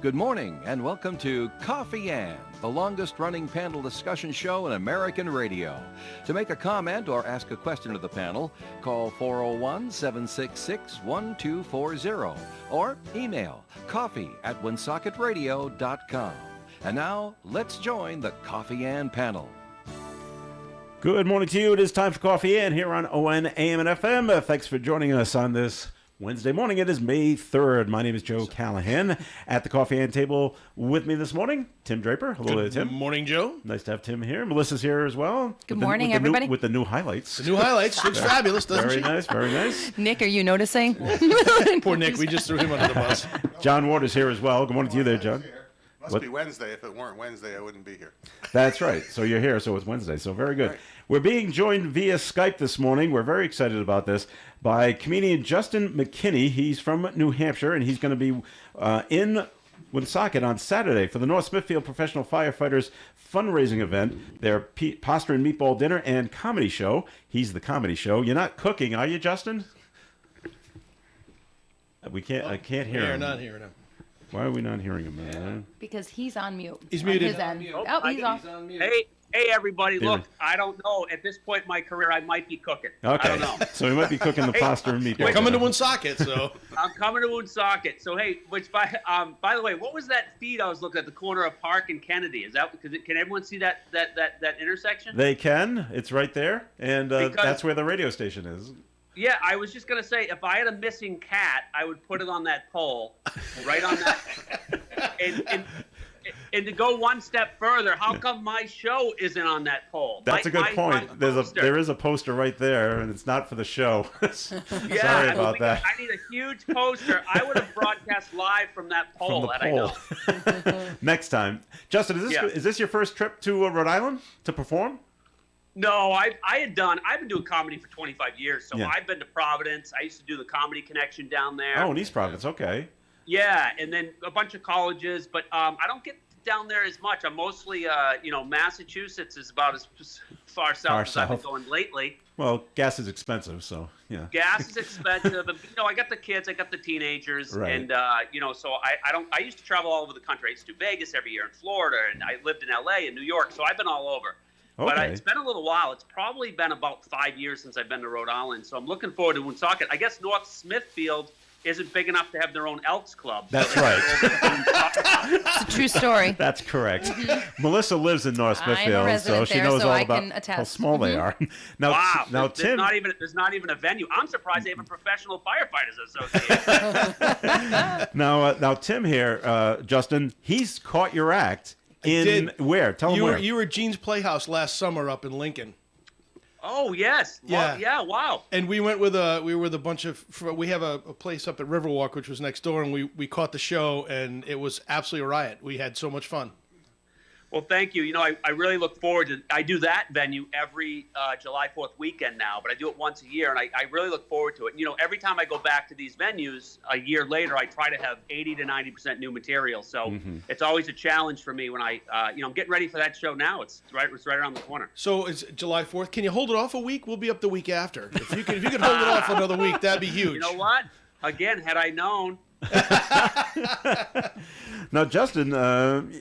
Good morning and welcome to Coffee Ann, the longest-running panel discussion show in American radio. To make a comment or ask a question to the panel, call 401-766-1240 or email coffee@woonsocket.radio.com. And now, let's join the Coffee Ann panel. Good morning to you. It is time for Coffee Ann here on ON, AM, and FM. Thanks for joining us on this Wednesday morning. It is May 3rd. My name is Joe Callahan. At the Coffee Ann table with me this morning, Tim Draper. Hello there, Tim. Good morning, Joe. Nice to have Tim here. Melissa's here as well. Good morning, everybody. With the new highlights. The new highlights. Looks fabulous, doesn't Very she? nice, very nice. Nick, are you noticing? Poor Nick. We just threw him under the bus. John Ward is here as well. Good morning to you there, John. Must be Wednesday. If it weren't Wednesday, I wouldn't be here. That's right. So you're here, so it's Wednesday. So very good. Right. We're being joined via Skype this morning. We're very excited about this by comedian Justin McKinney. He's from New Hampshire, and he's going to be in Woonsocket on Saturday for the North Smithfield Professional Firefighters fundraising event, their pasta and meatball dinner and comedy show. He's the comedy show. You're not cooking, are you, Justin? I can't hear him. We're not hearing him. Why are we not hearing him, man? Because he's on mute. He's on muted. His end. Oh, Oh, he's off. Hey, everybody! Hey, Look, man. I don't know. At this point in my career, I might be cooking. Okay. I don't know. So we might be cooking the pasta and meatball. You're coming to dinner. Woonsocket, so. I'm coming to Woonsocket. So hey, by the way, what was that feed I was looking at the corner of Park and Kennedy? Is that because can everyone see that intersection? They can. It's right there, and Because- that's where the radio station is. Yeah, I was just gonna say if I had a missing cat, I would put it on that pole, right on that. And to go one step further, how come my show isn't on that pole? That's a good point. poster. There is a poster right there, and it's not for the show. Yeah, Sorry about that. I need a huge poster. I would have broadcast live from that From pole. the That I know. pole. Next time, Justin, is this your first trip to Rhode Island to perform? No, I've been doing comedy for 25 years, so Yeah. I've been to Providence. I used to do the Comedy Connection down there. Oh, in East Providence. Okay. Yeah, and then a bunch of colleges, but I don't get down there as much. I'm mostly, Massachusetts is about as far south as I've been south. going lately. Well, gas is expensive, so yeah. Gas is expensive, and I got the kids, I got the teenagers, Right. and so I used to travel all over the country. I used to do Vegas every year in Florida, and I lived in LA and New York, so I've been all over. But Okay. it's been a little while. It's probably been about 5 years since I've been to Rhode Island, so I'm looking forward to Woonsocket. I guess North Smithfield isn't big enough to have their own Elks Club. That's right. It's a true story. That's correct. Melissa lives in North I'm a Smithfield, so resident she there, knows so all I about can attest. how small they are. Now, Wow. now there's Tim. not even a venue. I'm surprised they have a Professional Firefighters Association. Now Tim here, Justin. He's caught your act in did. where? Tell him where. You were at Gene's Playhouse last summer up in Lincoln. Oh, yes. Well, Yeah. yeah, wow. And we went with a bunch of, we have a place up at Riverwalk, which was next door, and we caught the show, and it was absolutely a riot. We had so much fun. Well, thank you. I really look forward to. I do that venue every July 4th weekend now, but I do it once a year, and I really look forward to it. Every time I go back to these venues a year later, I try to have 80 to 90% new material. So it's always a challenge for me when I'm getting ready for that show now. It's right around the corner. So it's July 4th. Can you hold it off a week? We'll be up the week after. If you could hold it off another week, that'd be huge. You know what? Again, had I known. Now, Justin,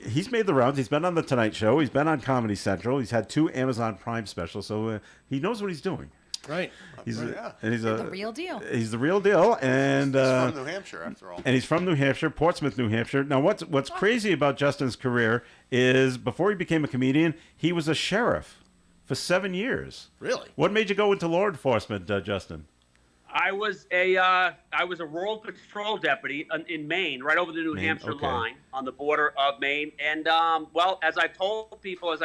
he's made the rounds. He's been on The Tonight Show. He's been on Comedy Central. He's had 2 Amazon Prime specials, so he knows what he's doing. Right. He's Yeah. and he's The real deal. He's the real deal, and He's from New Hampshire, after all. and he's from New Hampshire, Portsmouth, New Hampshire. Now, what's crazy about Justin's career is before he became a comedian, he was a sheriff for 7 years. Really? What made you go into law enforcement, Justin? I was a rural patrol deputy in Maine, right over the New Maine, Hampshire okay. line on the border of Maine. And as I've told people,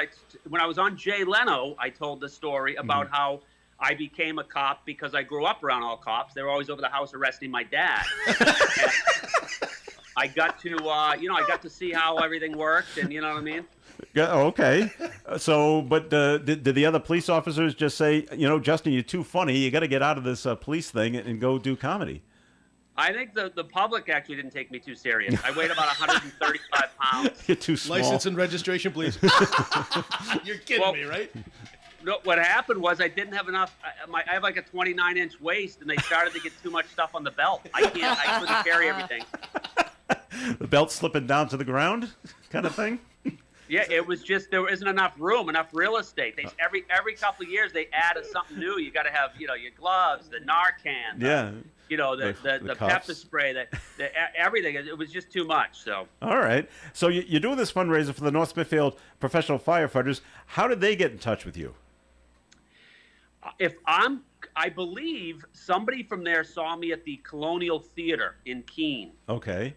when I was on Jay Leno, I told the story about how I became a cop because I grew up around all cops. They were always over the house arresting my dad. I got to see how everything worked, and you know what I mean. Yeah, okay. So, but did the other police officers just say, Justin, you're too funny. You got to get out of this police thing and go do comedy? I think the public actually didn't take me too serious. I weighed about 135 pounds. You're too small. License and registration, please. You're kidding me, right? No, what happened was I didn't have enough. I have like a 29-inch waist, and they started to get too much stuff on the belt. I couldn't carry everything. the belt slipping down to the ground, kind of thing. Yeah, it was just there isn't enough room, enough real estate. They every couple of years they add something new. You got to have your gloves, the Narcan, the cuffs. pepper spray, everything. It was just too much. So All right. So you're doing this fundraiser for the North Smithfield professional firefighters. How did they get in touch with you? I believe somebody from there saw me at the Colonial Theater in Keene. Okay.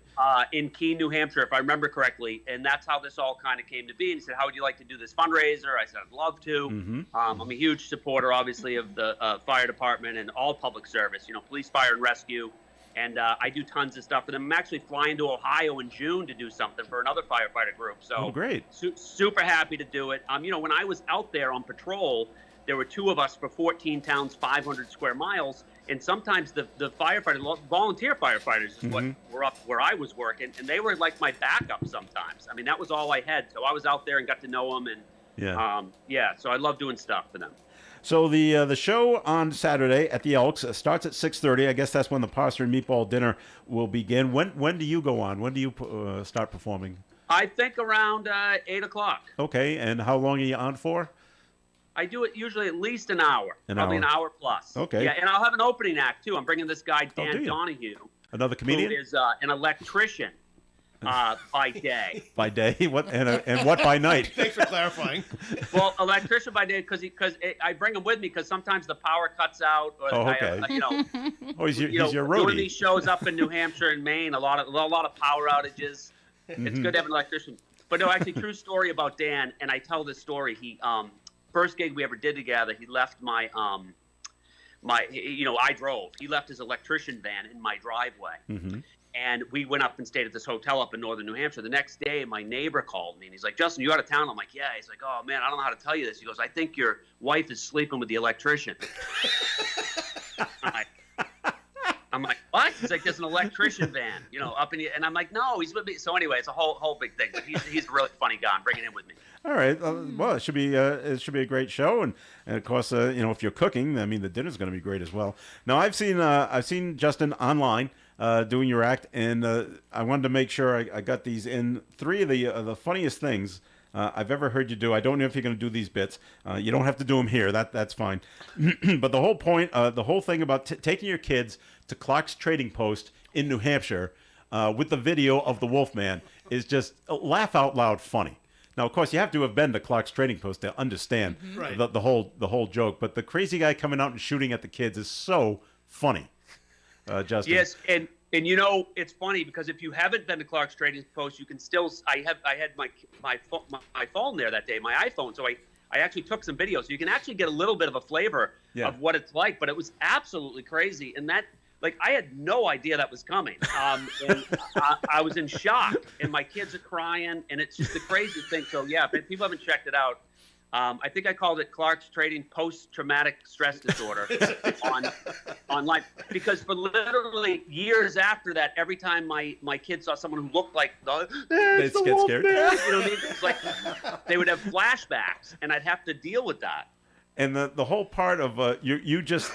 In Keene, New Hampshire, if I remember correctly, and that's how this all kind of came to be. And he said, "How would you like to do this fundraiser?" I said, "I'd love to." Mm-hmm. I'm a huge supporter, obviously, of the fire department and all public service. Police, fire, and rescue. And I do tons of stuff for them. I'm actually flying to Ohio in June to do something for another firefighter group. So great. Super happy to do it. When I was out there on patrol, there were 2 of us for 14 towns, 500 square miles. And sometimes the firefighters, volunteer firefighters is what were up where I was working. And they were like my backup sometimes. I mean, that was all I had. So I was out there and got to know them. And so I love doing stuff for them. So the show on Saturday at the Elks starts at 6:30. I guess that's when the pasta and meatball dinner will begin. When do you go on? When do you start performing? I think around 8 o'clock. Okay, and how long are you on for? I do it usually at least an hour, probably hour. an hour plus. Okay. Yeah, and I'll have an opening act too. I'm bringing this guy do Dan you? Donahue, Another comedian? who is an electrician by day. By day? What and what by night? Thanks for clarifying. Well, electrician by day because I bring him with me because sometimes the power cuts out. Or okay. Oh, he's your roadie. Doing these shows up in New Hampshire and Maine, a lot of power outages. It's good to have an electrician. But no, actually, true story about Dan, and I tell this story. He first gig we ever did together, he left I drove. He left his electrician van in my driveway. Mm-hmm. And we went up and stayed at this hotel up in northern New Hampshire. The next day, my neighbor called me, and he's like, "Justin, you out of town?" I'm like, "Yeah." He's like, "Oh, man, I don't know how to tell you this." He goes, "I think your wife is sleeping with the electrician." I'm like, "What?" He's like, "There's an electrician van, up in the," and I'm like, "No, he's with me." So anyway, it's a whole big thing. But he's a really funny guy. I'm bringing him with me. All right. Well, it should be a great show, and of course, if you're cooking, I mean, the dinner's going to be great as well. Now, I've seen Justin online doing your act, and I wanted to make sure I got these in. 3 of the funniest things I've ever heard you do. I don't know if you're going to do these bits. You don't have to do them here. That's fine. But the whole point, the whole thing about taking your kids to Clark's Trading Post in New Hampshire with the video of the Wolfman is just laugh out loud funny. Now, of course, you have to have been to Clark's Trading Post to understand Right. the whole joke. But the crazy guy coming out and shooting at the kids is so funny, Justin. Yes, and it's funny because if you haven't been to Clark's Trading Post, you can still. I had my phone there that day, my iPhone, so I actually took some videos, so you can actually get a little bit of a flavor of what it's like. But it was absolutely crazy, and that. Like, I had no idea that was coming. And I was in shock, and my kids are crying, and it's just the craziest thing. So, yeah, if people haven't checked it out, I think I called it Clark's Trading Post-Traumatic Stress Disorder online. Because for literally years after that, every time my kids saw someone who looked like They get scared. You know what I mean? It's like they would have flashbacks, and I'd have to deal with that. And the whole part of you just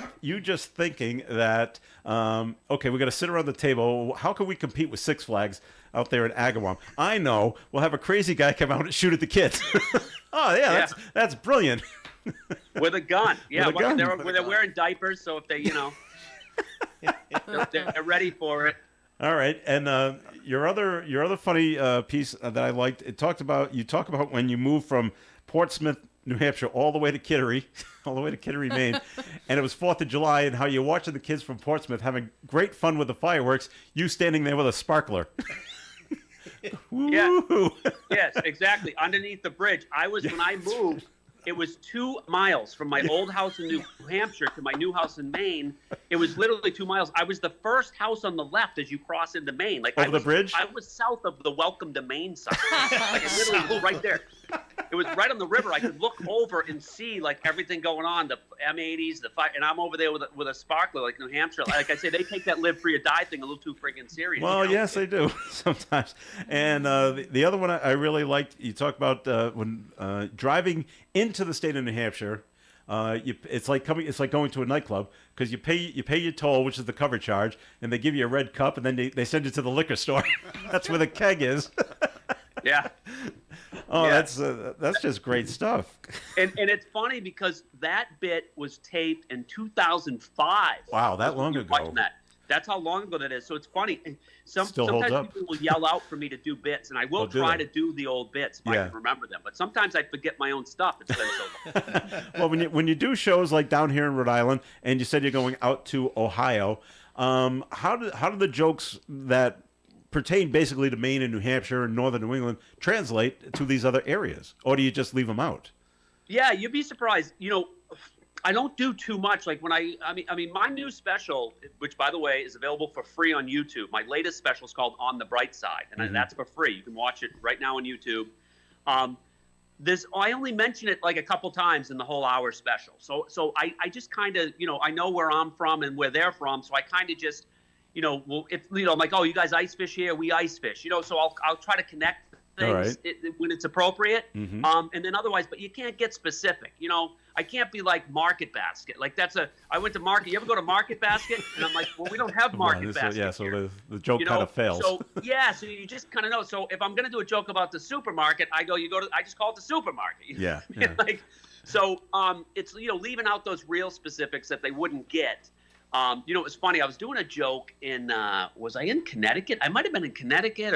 thinking that okay, we're gonna sit around the table. How can we compete with Six Flags out there in Agawam? I know. We'll have a crazy guy come out and shoot at the kids. Oh yeah, that's brilliant. With a gun. Yeah, With a gun. They're wearing diapers, so if they they're ready for it. All right, and your other funny piece that I liked. You talk about when you moved from Portsmouth, New Hampshire, all the way to Kittery, Maine, and it was 4th of July, and how you're watching the kids from Portsmouth having great fun with the fireworks, you standing there with a sparkler. Yeah. Woo-hoo. Yes, exactly. Underneath the bridge. When I moved, it was 2 miles from my old house in New Hampshire to my new house in Maine. It was literally 2 miles. I was the first house on the left as you cross into Maine. Over the bridge? I was south of the Welcome to Maine sign. Like, it literally was right there. It was right on the river. I could look over and see like everything going on, the M80s, the fire, and I'm over there with a sparkler like New Hampshire. Like I say, they take that live free or die thing a little too friggin' serious. Well, yes, they do sometimes. And the other one I really liked, you talk about when driving into the state of New Hampshire It's like going to a nightclub because you pay your toll, which is the cover charge, and they give you a red cup, and then they send you to the liquor store. That's where the keg is. Yeah. Oh, Yeah. that's just great stuff. And it's funny because that bit was taped in 2005. Wow, that long You're ago. watching that. That's how long ago that is. So it's funny. And Still holds sometimes up. people will yell out for me to do bits, and I will Oh, do try they? to do the old bits if I Yeah. can remember them. But sometimes I forget my own stuff. It's been so long. Well, when you do shows like down here in Rhode Island, and you said you're going out to Ohio, how do the jokes that pertain basically to Maine and New Hampshire and northern New England translate to these other areas, or do you just leave them out? Yeah, you'd be surprised. I don't do too much. Like when I mean, my new special, which by the way is available for free on YouTube. My latest special is called On the Bright Side, and that's for free. You can watch it right now on YouTube. I only mention it like a couple times in the whole hour special. So I just kind of, I know where I'm from and where they're from. So I kind of just, well, if, I'm like, oh, you guys ice fish here, we ice fish, so I'll try to connect things when it's appropriate. And then otherwise, but you can't get specific, I can't be like Market Basket. Like I went to Market. You ever go to Market Basket? And I'm like, well, we don't have Market Basket. Yeah, so here. the joke kind of fails. So you just kind of know. So if I'm going to do a joke about the supermarket, I just call it the supermarket. Yeah. It's, leaving out those real specifics that they wouldn't get. It was funny. I was doing a joke was I in Connecticut? I might have been in Connecticut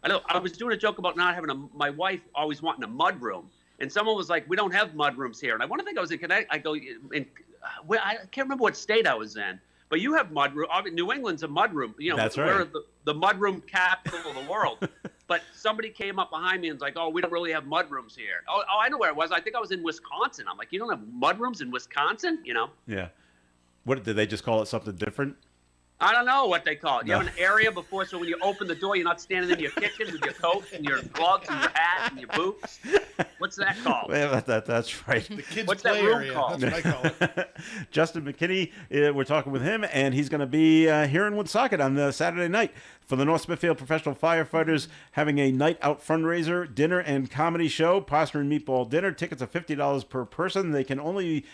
I was doing a joke about not having my wife always wanting a mud room. And someone was like, we don't have mud rooms here. And I want to think I was in Connecticut. I go, I can't remember what state I was in. But you have mud room. New England's a mud room. That's we're right. the mud room capital of the world. But somebody came up behind me and was like, oh, we don't really have mud rooms here. Oh, I know where it was. I think I was in Wisconsin. I'm like, you don't have mud rooms in Wisconsin? Yeah. What did they just call it something different? I don't know what they call it. You have an area before, so when you open the door, you're not standing in your kitchen with your coat and your gloves and your hat and your boots. What's that called? Yeah, that's right. The kids' What's play that room area. called? That's what I call it. Justin McKinney, we're talking with him, and he's going to be here in Woonsocket on the Saturday night for the North Smithfield Professional Firefighters, having a night out fundraiser, dinner, and comedy show. Pasta and meatball dinner. Tickets are $50 per person. You can only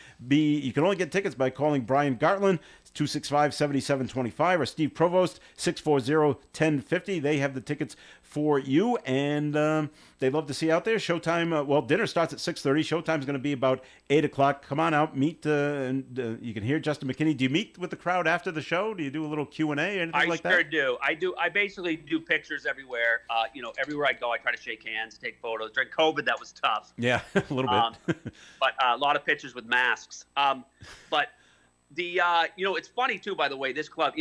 get tickets by calling Brian Gartland, 265-7725, or Steve Provost, 640-1050. They have the tickets for you, and they'd love to see you out there. Showtime, dinner starts at 6:30. Showtime's going to be about 8 o'clock. Come on out, meet, and you can hear Justin McKinney. Do you meet with the crowd after the show? Do you do a little Q&A or anything like that? I sure do. I basically do pictures everywhere. Everywhere I go, I try to shake hands, take photos. During COVID, that was tough. Yeah, a little bit. But a lot of pictures with masks. But it's funny too, by the way, this club,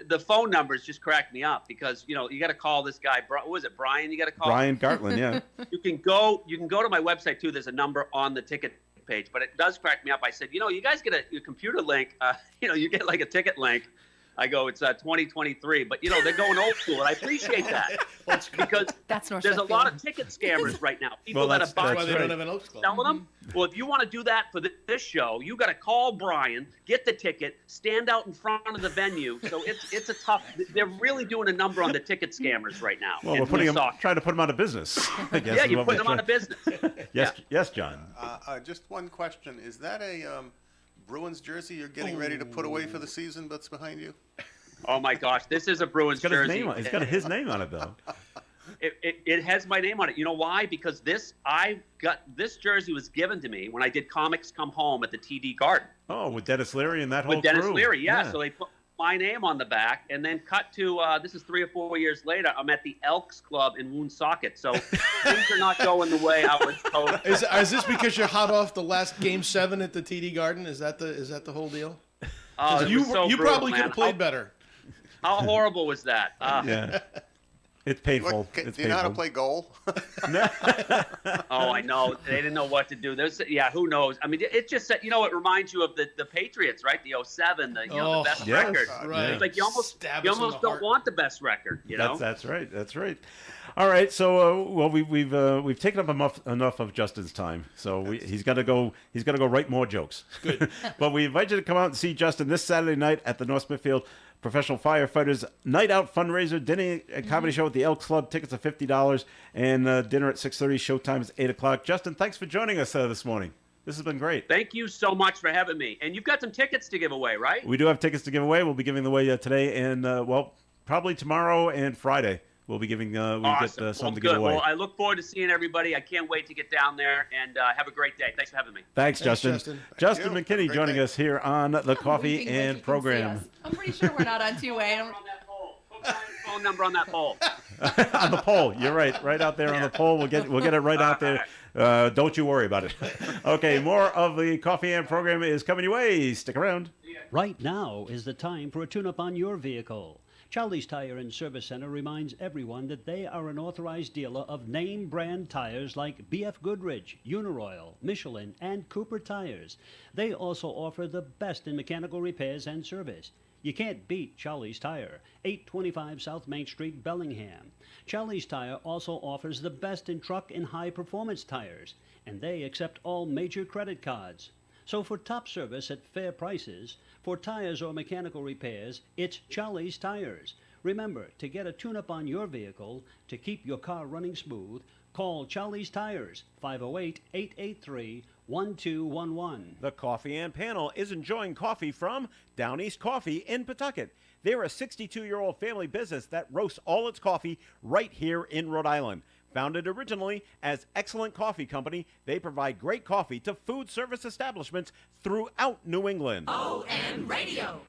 the phone numbers just cracked me up because, you got to call this guy, what was it, Brian? You got to call Brian Gartland, yeah. You can go to my website too. There's a number on the ticket page, but it does crack me up. I said, you guys get a computer link, you get like a ticket link. I go, it's 2023, but they're going old school, and I appreciate that because That's North there's a Smithfield. lot of ticket scammers right now. People that are That's why buying they don't have an Oaks Club. selling them. Well, if you want to do that for this show, you got to call Brian, get the ticket, stand out in front of the venue. So it's a tough. They're really doing a number on the ticket scammers right now. Well, in we're Woonsocket. trying to put them out of business, I guess. Yeah, is you're what putting we're them out of trying- business. Yes, John. Just one question. Is that a Bruins jersey you're getting ready to put away for the season that's behind you? Oh my gosh, this is a Bruins It's got his jersey. name on. It's got his name on it, though. It has my name on it. You know why? Because this jersey was given to me when I did Comics Come Home at the TD Garden. Oh, with Dennis Leary and that whole With Dennis crew. Leary, yeah. So they put my name on the back, and then cut to this is 3 or 4 years later. I'm at the Elks Club in Woonsocket, so things are not going the way I was hoping. Is this because you're hot off the last Game 7 at the TD Garden? Is that the whole deal? Oh, it You was so brutal, probably could man. have played better. How horrible was that? Yeah. It's painful. Do It's you know how to painful. play goal? Oh, I know. They didn't know what to do. Who knows? I mean, it just it reminds you of the Patriots, right? The 07, the best yes. record. Right. It's like you almost Stab us in the don't heart. want the best record, That's right. That's right. All right. So, we've taken up enough of Justin's time. So he's got to go. He's got to go write more jokes. Good. But we invite you to come out and see Justin this Saturday night at the North Smithfield Professional Firefighters Night Out fundraiser, dinner and comedy show at the Elks Club. Tickets are $50, and dinner at 6:30. Showtime is 8 o'clock. Justin, thanks for joining us this morning. This has been great. Thank you so much for having me. And you've got some tickets to give away, right? We do have tickets to give away. We'll be giving them away today and, probably tomorrow and Friday. We'll be giving Awesome. get some Well, to good. give away. Well, I look forward to seeing everybody. I can't wait to get down there, and have a great day. Thanks for having me. Thanks, Justin. Justin. Justin Thank you. Have a McKinney great joining day. us here on the Coffee Winking like you and can Program. see us. I'm pretty sure we're not on two-way. On that pole. Put Brian's phone number on that pole. On the pole. You're right out there on the pole. We'll get it right out there. Don't you worry about it. Okay, more of the Coffee and Program is coming your way. Stick around. Right now is the time for a tune-up on your vehicle. Charlie's Tire and Service Center reminds everyone that they are an authorized dealer of name brand tires like BF Goodrich, Uniroyal, Michelin, and Cooper Tires. They also offer the best in mechanical repairs and service. You can't beat Charlie's Tire, 825 South Main Street, Bellingham. Charlie's Tire also offers the best in truck and high-performance tires, and they accept all major credit cards. So for top service at fair prices, for tires or mechanical repairs, it's Charlie's Tires. Remember, to get a tune-up on your vehicle, to keep your car running smooth, call Charlie's Tires, 508-883-1211. The Coffee and Panel is enjoying coffee from Down East Coffee in Pawtucket. They're a 62-year-old family business that roasts all its coffee right here in Rhode Island. Founded originally as Excellent Coffee Company, they provide great coffee to food service establishments throughout New England. ON Radio.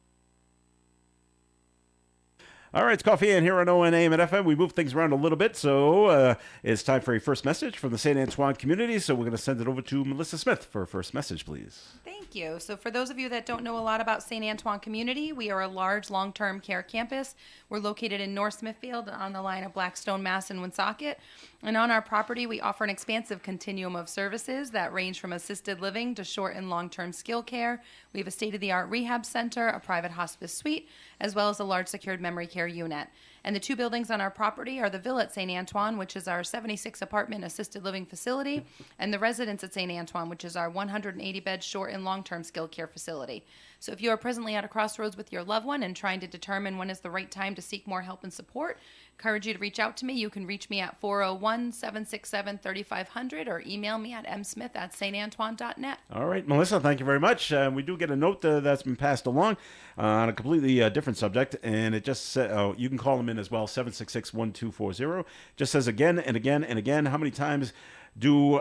All right, it's Coffee and here on ONAM and FM. We move things around a little bit, so it's time for a first message from the St. Antoine community. So we're going to send it over to Melissa Smith for a first message, please. Thank you. So for those of you that don't know a lot about St. Antoine Community, we are a large long-term care campus. We're located in North Smithfield on the line of Blackstone, Mass. and Woonsocket. And on our property, we offer an expansive continuum of services that range from assisted living to short and long-term skill care. We have a state-of-the-art rehab center, a private hospice suite, as well as a large secured memory care unit. And the two buildings on our property are the Villa at St. Antoine, which is our 76 apartment assisted living facility, and the Residence at St. Antoine, which is our 180 bed short and long-term skilled care facility. So if you are presently at a crossroads with your loved one and trying to determine when is the right time to seek more help and support, encourage you to reach out to me. You can reach me at 401-767-3500 or email me at msmith@stantoine.net. All right, Melissa, thank you very much. We do get a note that's been passed along on a completely different subject, and it just said, you can call them in as well, 766-1240. Just says again and again and again, how many times do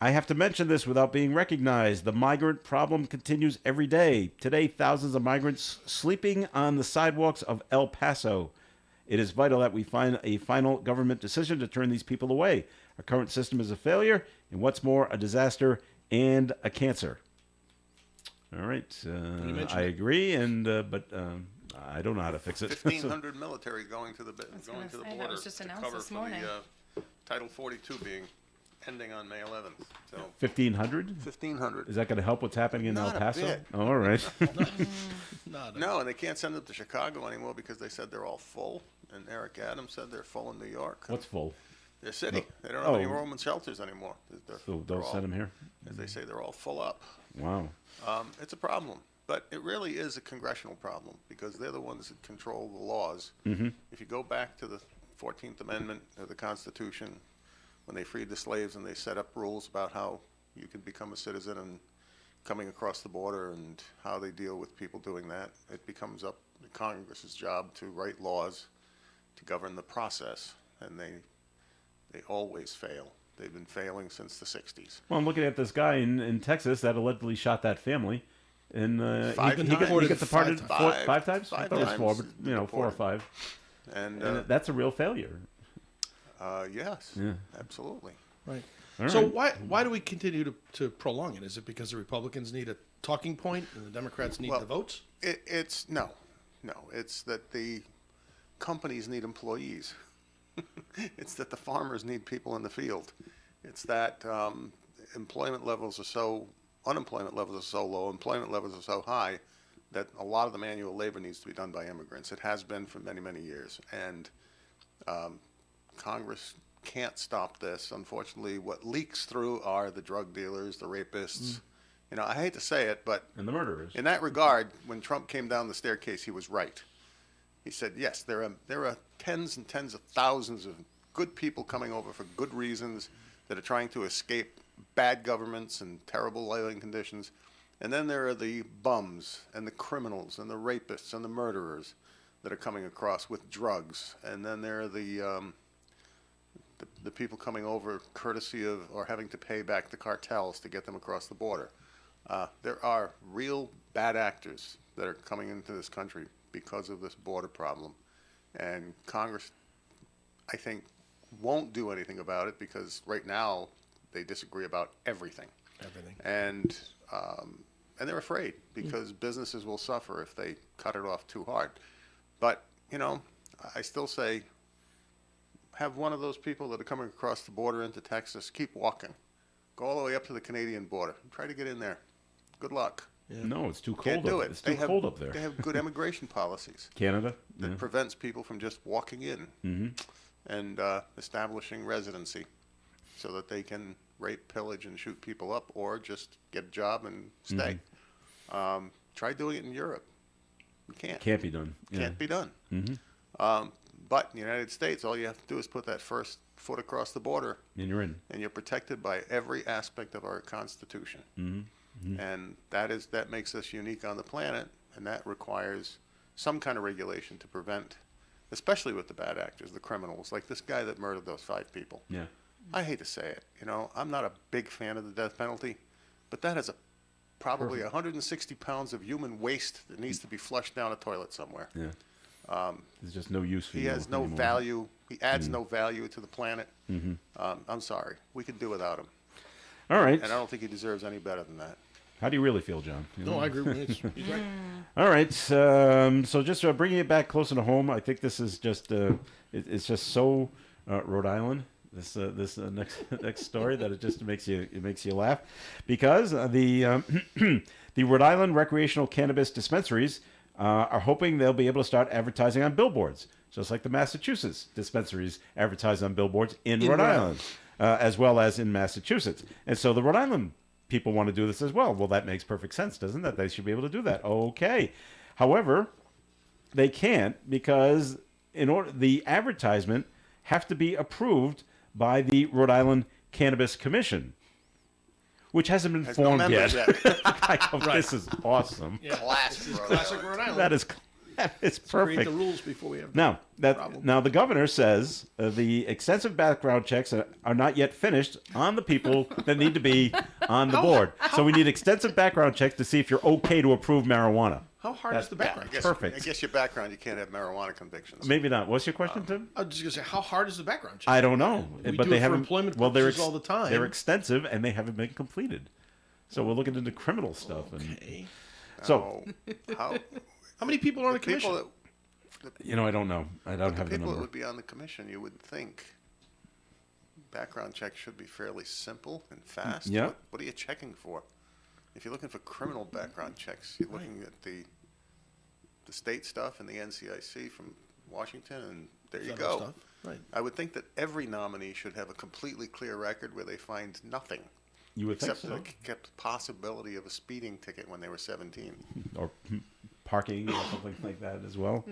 I have to mention this without being recognized? The migrant problem continues every day. Today, thousands of migrants sleeping on the sidewalks of El Paso. It is vital that we find a final government decision to turn these people away. Our current system is a failure, and what's more, a disaster and a cancer. All right, I agree, but I don't know how to fix it. 1,500 military going to the gonna going to the say, that border was just to announced cover this for morning. the Title 42 being ending on May 11th. So 1,500? 1,500. Is that going to help what's happening in Not El a Paso? bit. All right. No, and they can't send them to Chicago anymore because they said they're all full. And Eric Adams said they're full in New York. What's full? Their city. They don't have any Oh. room in shelters anymore. So they're don't all, send them here? as they say, they're all full up. Wow. It's a problem, but it really is a congressional problem because they're the ones that control the laws. Mm-hmm. If you go back to the 14th Amendment of the Constitution, when they freed the slaves and they set up rules about how you could become a citizen and coming across the border and how they deal with people doing that, it becomes up to Congress's job to write laws to govern the process, and they always fail. They've been failing since the 60s. Well, I'm looking at this guy in Texas that allegedly shot that family. And Five he times. gets deported five times? I Five thought it was four, but times 4 or 5. And that's a real failure. yes, Yeah. absolutely. Right. All So right. why do we continue to prolong it? Is it because the Republicans need a talking point and the Democrats need Well, the votes? It's no. It's that the companies need employees. It's that the farmers need people in the field. It's that unemployment levels are so low, employment levels are so high that a lot of the manual labor needs to be done by immigrants. It has been for many, many years. And Congress can't stop this. Unfortunately, what leaks through are the drug dealers, the rapists. You know, I hate to say it, but And the murderers. in that regard, when Trump came down the staircase, he was right. He said, yes, there are tens and tens of thousands of good people coming over for good reasons that are trying to escape bad governments and terrible living conditions. And then there are the bums and the criminals and the rapists and the murderers that are coming across with drugs. And then there are the people coming over courtesy of or having to pay back the cartels to get them across the border. There are real bad actors that are coming into this country because of this border problem. And Congress, I think, won't do anything about it because right now they disagree about everything. And they're afraid because businesses will suffer if they cut it off too hard. But, I still say have one of those people that are coming across the border into Texas keep walking. Go all the way up to the Canadian border. Try to get in there. Good luck. Yeah. No, it's too cold. Can't do it. It's too cold up there. They have good immigration policies. Canada? That prevents people from just walking in and establishing residency so that they can rape, pillage, and shoot people up or just get a job and stay. Try doing it in Europe. You can't. Can't be done. Yeah. Can't be done. But in the United States, all you have to do is put that first foot across the border. And you're in. And you're protected by every aspect of our Constitution. And that makes us unique on the planet, and that requires some kind of regulation to prevent, especially with the bad actors, the criminals, like this guy that murdered those 5 people. Yeah. I hate to say it, I'm not a big fan of the death penalty, but that is probably 160 pounds of human waste that needs to be flushed down a toilet somewhere. Yeah. There's just no use for He you has no anymore. value. He adds no value to the planet. I'm sorry. We could do without him. All right. And I don't think he deserves any better than that. How do you really feel, John? No, I agree with you. He's right. All right. So just bringing it back closer to home, I think this is just it's just so Rhode Island. This next story that it just makes you laugh, because the the Rhode Island recreational cannabis dispensaries are hoping they'll be able to start advertising on billboards, just like the Massachusetts dispensaries advertise on billboards in Rhode Island, as well as in Massachusetts. And so the Rhode Island people want to do this as well. Well, that makes perfect sense, doesn't it? They should be able to do that. Okay. However, they can't because the advertisement have to be approved by the Rhode Island Cannabis Commission, which hasn't been formed yet. This is awesome. Yeah. Classic Rhode Island. That is perfect. Create the rules before we have Now the governor says the extensive background checks are not yet finished on the people that need to be on the board. So we need extensive background checks to see if you're okay to approve marijuana. How hard is the background? Perfect. I guess your background, you can't have marijuana convictions. Maybe not. What's your question, Tim? I was just gonna say, how hard is the background check? I don't know, We but do they it for haven't. employment Well, purposes all the time. They're extensive and they haven't been completed. So we're looking into criminal stuff. Okay. So How many people are on the commission? people that I don't know. I don't have the people that number. would be on the commission, you would think background checks should be fairly simple and fast. Yeah. What are you checking for? If you're looking for criminal background checks, you're looking at the state stuff and the NCIC from Washington, and there you Federal go. stuff. Right. I would think that every nominee should have a completely clear record where they find nothing. You would think Except so. the possibility of a speeding ticket when they were 17. Or parking or something like that as well.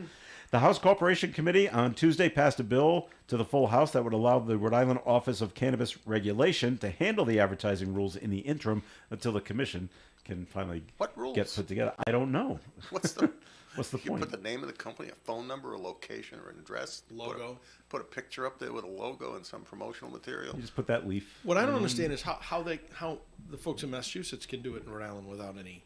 The House Corporation Committee on Tuesday passed a bill to the full House that would allow the Rhode Island Office of Cannabis Regulation to handle the advertising rules in the interim until the commission can finally What rules? get put together. I don't know. What's the What's the you point? put the name of the company, a phone number, a location, or an address, Logo. put a picture up there with a logo and some promotional material. You just put that leaf. What I don't understand is how the folks in Massachusetts can do it in Rhode Island without any.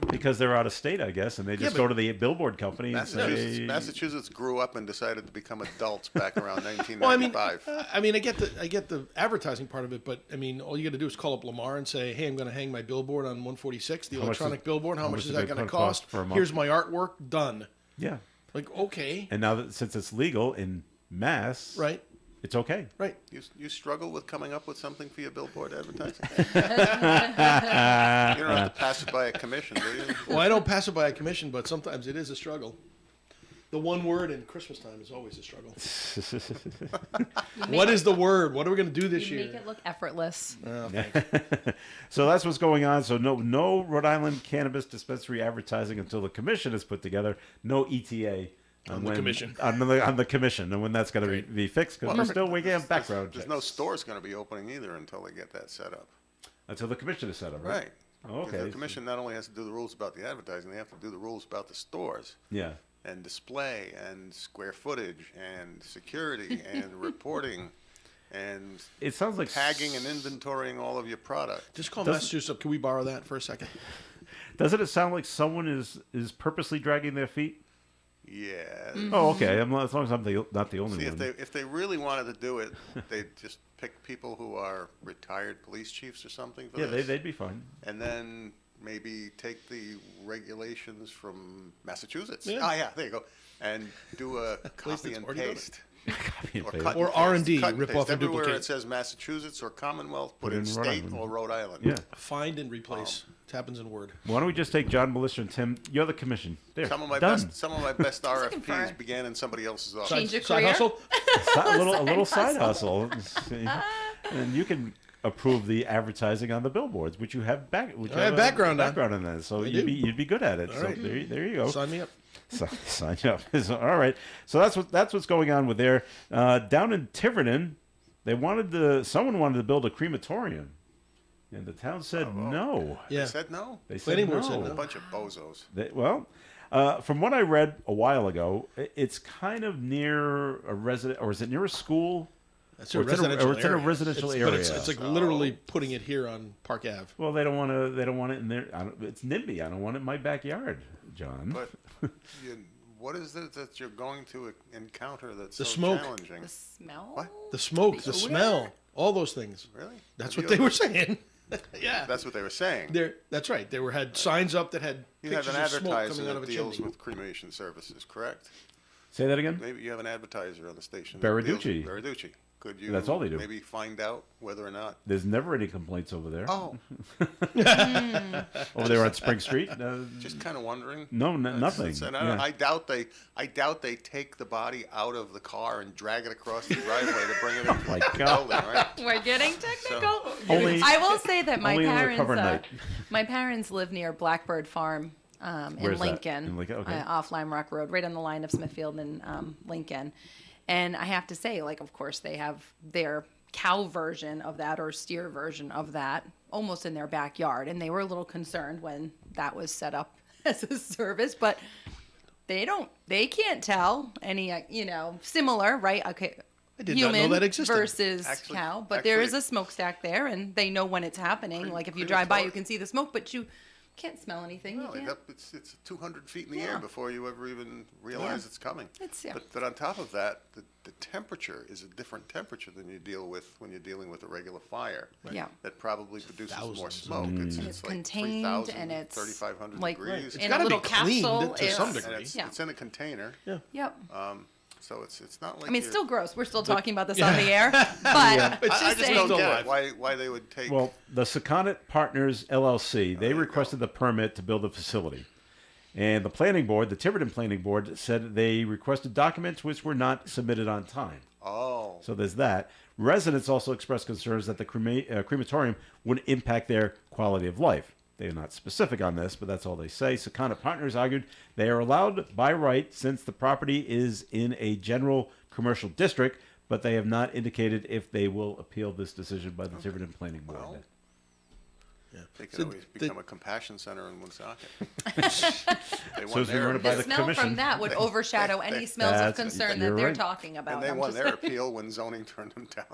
Because they're out of state, I guess, and they just but- go to the billboard company and Massachusetts, say, Massachusetts grew up and decided to become adults back around Well, I mean, 1995. I get the advertising part of it, but I mean, all you got to do is call up Lamar and say, "Hey, I'm going to hang my billboard on 146, the How much electronic is- billboard. How much is that going to cost? for a month?" Here's my artwork. Done." yeah. Like, okay, And now that since it's legal in Mass, right, it's okay. right. You struggle with coming up with something for your billboard advertising? You don't have to pass it by a commission, do you? Well, I don't pass it by a commission, but sometimes it is a struggle. The one word in Christmas time is always a struggle. What is the word? What are we going to do this You year? make it look effortless. So that's what's going on. So no Rhode Island cannabis dispensary advertising until the commission is put together. No ETA On the commission. on the commission, and when that's going to be fixed, because we're still waiting on background There's checks. no stores going to be opening either until they get that set up. Until the commission is set up, right? Right. Oh, Because okay. the commission not only has to do the rules about the advertising, they have to do the rules about the stores Yeah. and display and square footage and security and reporting and It sounds like tagging and inventorying all of your product. Just call Doesn't- Massachusetts up. Can we borrow that for a second? Doesn't it sound like someone is purposely dragging their feet? Yeah. Oh, okay. As long as I'm not the only See, one. if they really wanted to do it, they'd just pick people who are retired police chiefs or something for Yeah, this. they'd be fine. And then maybe take the regulations from Massachusetts. Yeah. Ah, yeah, there you go. And do a least copy it's and already done it. paste. Copy and Or paste. cut Or and R&D, paste. Cut and rip paste. off and Everywhere duplicate. it says Massachusetts or Commonwealth, put Put in in Rhode state Island. or Rhode Island. Yeah. Find and replace. It happens in Word. Why don't we just take John, Melissa, and Tim? You're the commission. There. Some of my done. best looking for RFPs it. began in somebody else's office. Change your Side career. hustle? A little side hustle. And you can approve the advertising on the billboards, which you have which I have background on. background in that, so I you'd do. be good at it. All So right. there you go. Sign me up. Sign up. So, all right. So that's what's going on with there. Down in Tiverton, someone wanted to build a crematorium, and the town said no. Yeah. They said no? They said Planning no. board said A no. bunch of bozos. From what I read a while ago, it's kind of near a resident, or is it near a school? It's Or a it's in a- residential or it's in a area. residential But area. it's like literally putting it here on Park Ave. Well, they don't want to. They don't want it in there. It's NIMBY. I don't want it in my backyard, John. But what is it that you're going to encounter that's The so smoke. challenging? The smell. What? The smoke, the Weird. smell, all those things. Really? That's Have what you they were ever- saying. Yeah. That's what they were saying. That's right. They had signs up that had You have pictures an of smoke advertiser coming out of that a deals chimney. with cremation services, correct? Say that again. Maybe you have an advertiser on the station. that deals Baraducci. with Baraducci. Could you? That's all they do. Maybe find out whether or not. There's never any complaints over there. Oh, Over there on Spring Street. just kind of wondering. No, nothing. And Yeah. I doubt they take the body out of the car and drag it across the driveway to bring it into My the God. building, right? We're getting technical. Only- I will say that my only on the parents, cover night. my parents live near Blackbird Farm in Where's that? Lincoln, In Lincoln? Okay. off Lime Rock Road, right on the line of Smithfield and Lincoln. And I have to say, like, of course, they have their cow version of that or steer version of that almost in their backyard, and they were a little concerned when that was set up as a service, but they can't tell any similar, right? Okay. I did not know Human that existed. versus Actually- cow, but there is actually- a smokestack there, and they know when it's happening. Like if you drive by, you can see the smoke, but you can't smell anything. No, You can't. it's 200 feet in the Yeah. air before you ever even realize Yeah. it's coming. Yeah. But on top of that, the temperature is a different temperature than you deal with when you're dealing with a regular fire. Yeah. That probably produces more Thousands. smoke. And it's like contained, 3,000, and it's 3,500 like degrees. It's in gotta a be little cleaned capsule. to some It's- degree. And Yeah. it's in a container. Yep. So it's not like I mean, it's you're- still gross. We're still talking about this on the air, but It's I just just saying. don't Still get alive. it. Why they would take. Well, the Sakonnet Partners LLC, they you requested the permit to build a facility. And the planning board, the Tiverton Planning Board, said they requested documents which were not submitted on time. oh, So there's that. Residents also expressed concerns that the crematorium would impact their quality of life. They are not specific on this, but that's all they say. Sakonnet Partners argued they are allowed by right since the property is in a general commercial district, but they have not indicated if they will appeal this decision by the Tiverton Planning Board. Well, they could So always the- become a compassion center in Woonsocket. They won Susan their- Rona by the the smell commission. from that would overshadow any smells of That's- concern you're that they're right. talking about. And they I'm won just their saying. appeal when zoning turned them down.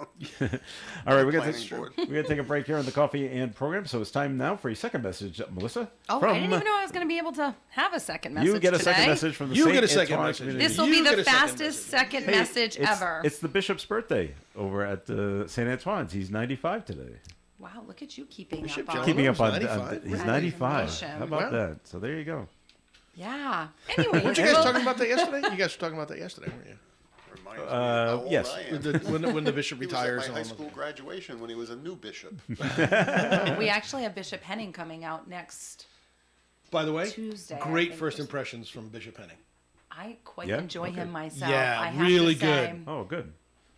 All right, we're going Planning board. to take a break here on the Coffee and program, so it's time now for a second message, Melissa. Oh, I didn't even know I was going to be able to have a second message You get a second today. message from the You St. get a second Antoine message. community. This will You be get the a second fastest message. second Hey, message it's, ever. It's the bishop's birthday over at St. Antoine's. He's 95 today. Wow, look at you keeping Bishop up John on. Keeping up He's on, 95. he's Right. 95. Information. How about Wow. that? So there you go. Yeah. Anyway, Weren't you guys well, talking about that yesterday? You guys were talking about that yesterday, weren't you? Reminds me of how old yes. I am. When the bishop He was retires at and my all high of school graduation when he was a new bishop. we actually have Bishop Henning coming out next. By the way, Tuesday, I great think, first or impressions from Bishop Henning. I quite Yeah? enjoy Okay. him myself. Yeah, I have really to say. good. Oh, good.